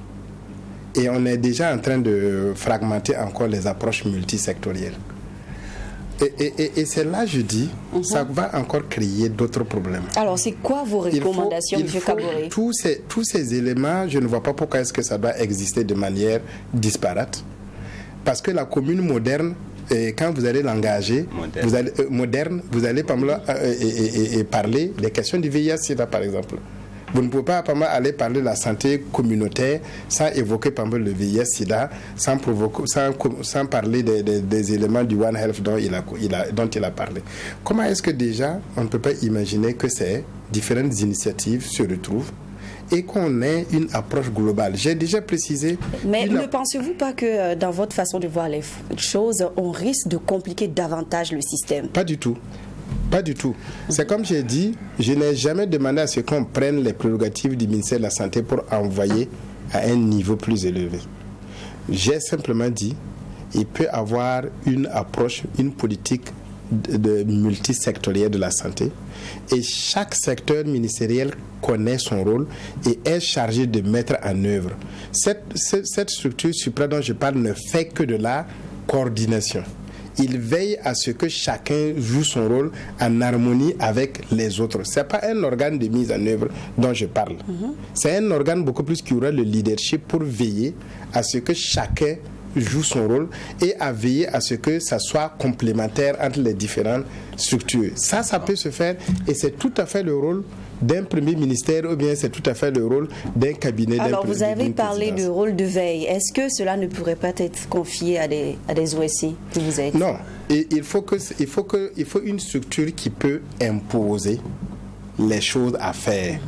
Et on est déjà en train de fragmenter encore les approches multisectorielles. Et c'est là, je dis, ça va encore créer d'autres problèmes. Alors, c'est quoi vos recommandations, M. Kaboré? Tous ces éléments, je ne vois pas pourquoi est-ce que ça doit exister de manière disparate. Parce que la commune moderne, quand vous allez l'engager, vous allez parler des questions du VIH-Sida, par exemple. Vous ne pouvez pas aller parler de la santé communautaire sans évoquer par exemple le VIH-Sida, sans parler des éléments du One Health dont il a parlé. Comment est-ce que déjà on ne peut pas imaginer que ces différentes initiatives se retrouvent et qu'on ait une approche globale? J'ai déjà précisé. Mais ne pensez-vous pas que dans votre façon de voir les choses, on risque de compliquer davantage le système? Pas du tout. Pas du tout. C'est comme j'ai dit, je n'ai jamais demandé à ce qu'on prenne les prérogatives du ministère de la Santé pour envoyer à un niveau plus élevé. J'ai simplement dit, il peut y avoir une approche, une politique de multisectorielle de la santé et chaque secteur ministériel connaît son rôle et est chargé de mettre en œuvre. Cette structure suprême dont je parle ne fait que de la coordination. Il veille à ce que chacun joue son rôle en harmonie avec les autres. Ce n'est pas un organe de mise en œuvre dont je parle. C'est un organe beaucoup plus qui aura le leadership pour veiller à ce que chacun joue son rôle et à veiller à ce que ça soit complémentaire entre les différentes structures. Ça peut se faire et c'est tout à fait le rôle d'un premier ministère ou bien c'est tout à fait le rôle d'un cabinet. Alors vous avez parlé de rôle de veille. Est-ce que cela ne pourrait pas être confié à des OSI que vous êtes? Non. Et il faut une structure qui peut imposer les choses à faire.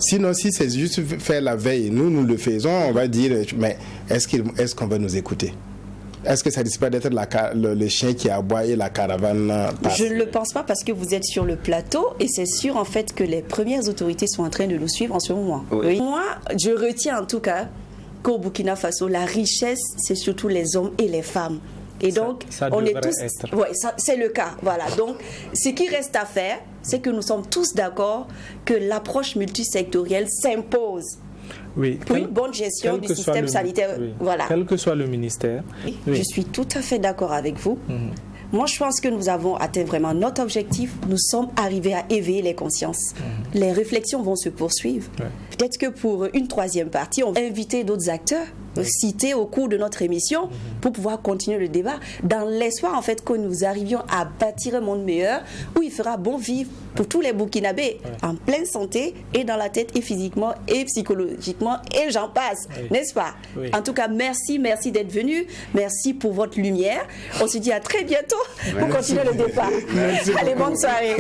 Sinon, si c'est juste faire la veille, nous le faisons, on va dire, mais est-ce qu'on va nous écouter? Est-ce que ça risque pas d'être le chien qui aboie et la caravane passe? Je ne le pense pas parce que vous êtes sur le plateau et c'est sûr en fait que les premières autorités sont en train de nous suivre en ce moment. Oui. Moi, je retiens en tout cas qu'au Burkina Faso, la richesse, c'est surtout les hommes et les femmes. Et donc, on est tous. Oui, c'est le cas. Voilà. Donc, ce qui reste à faire, c'est que nous sommes tous d'accord que l'approche multisectorielle s'impose. Oui, pour une bonne gestion du système sanitaire. Oui. Voilà. Quel que soit le ministère. Oui. Je suis tout à fait d'accord avec vous. Moi, je pense que nous avons atteint vraiment notre objectif. Nous sommes arrivés à éveiller les consciences. Les réflexions vont se poursuivre. Peut-être que pour une troisième partie, on va inviter d'autres acteurs cités au cours de notre émission pour pouvoir continuer le débat dans l'espoir en fait que nous arrivions à bâtir un monde meilleur où il fera bon vivre pour tous les Burkinabés en pleine santé et dans la tête et physiquement et psychologiquement et j'en passe, n'est-ce pas? En tout cas, merci d'être venu. Merci pour votre lumière. On se dit à très bientôt pour continuer le débat. Allez, bonne soirée.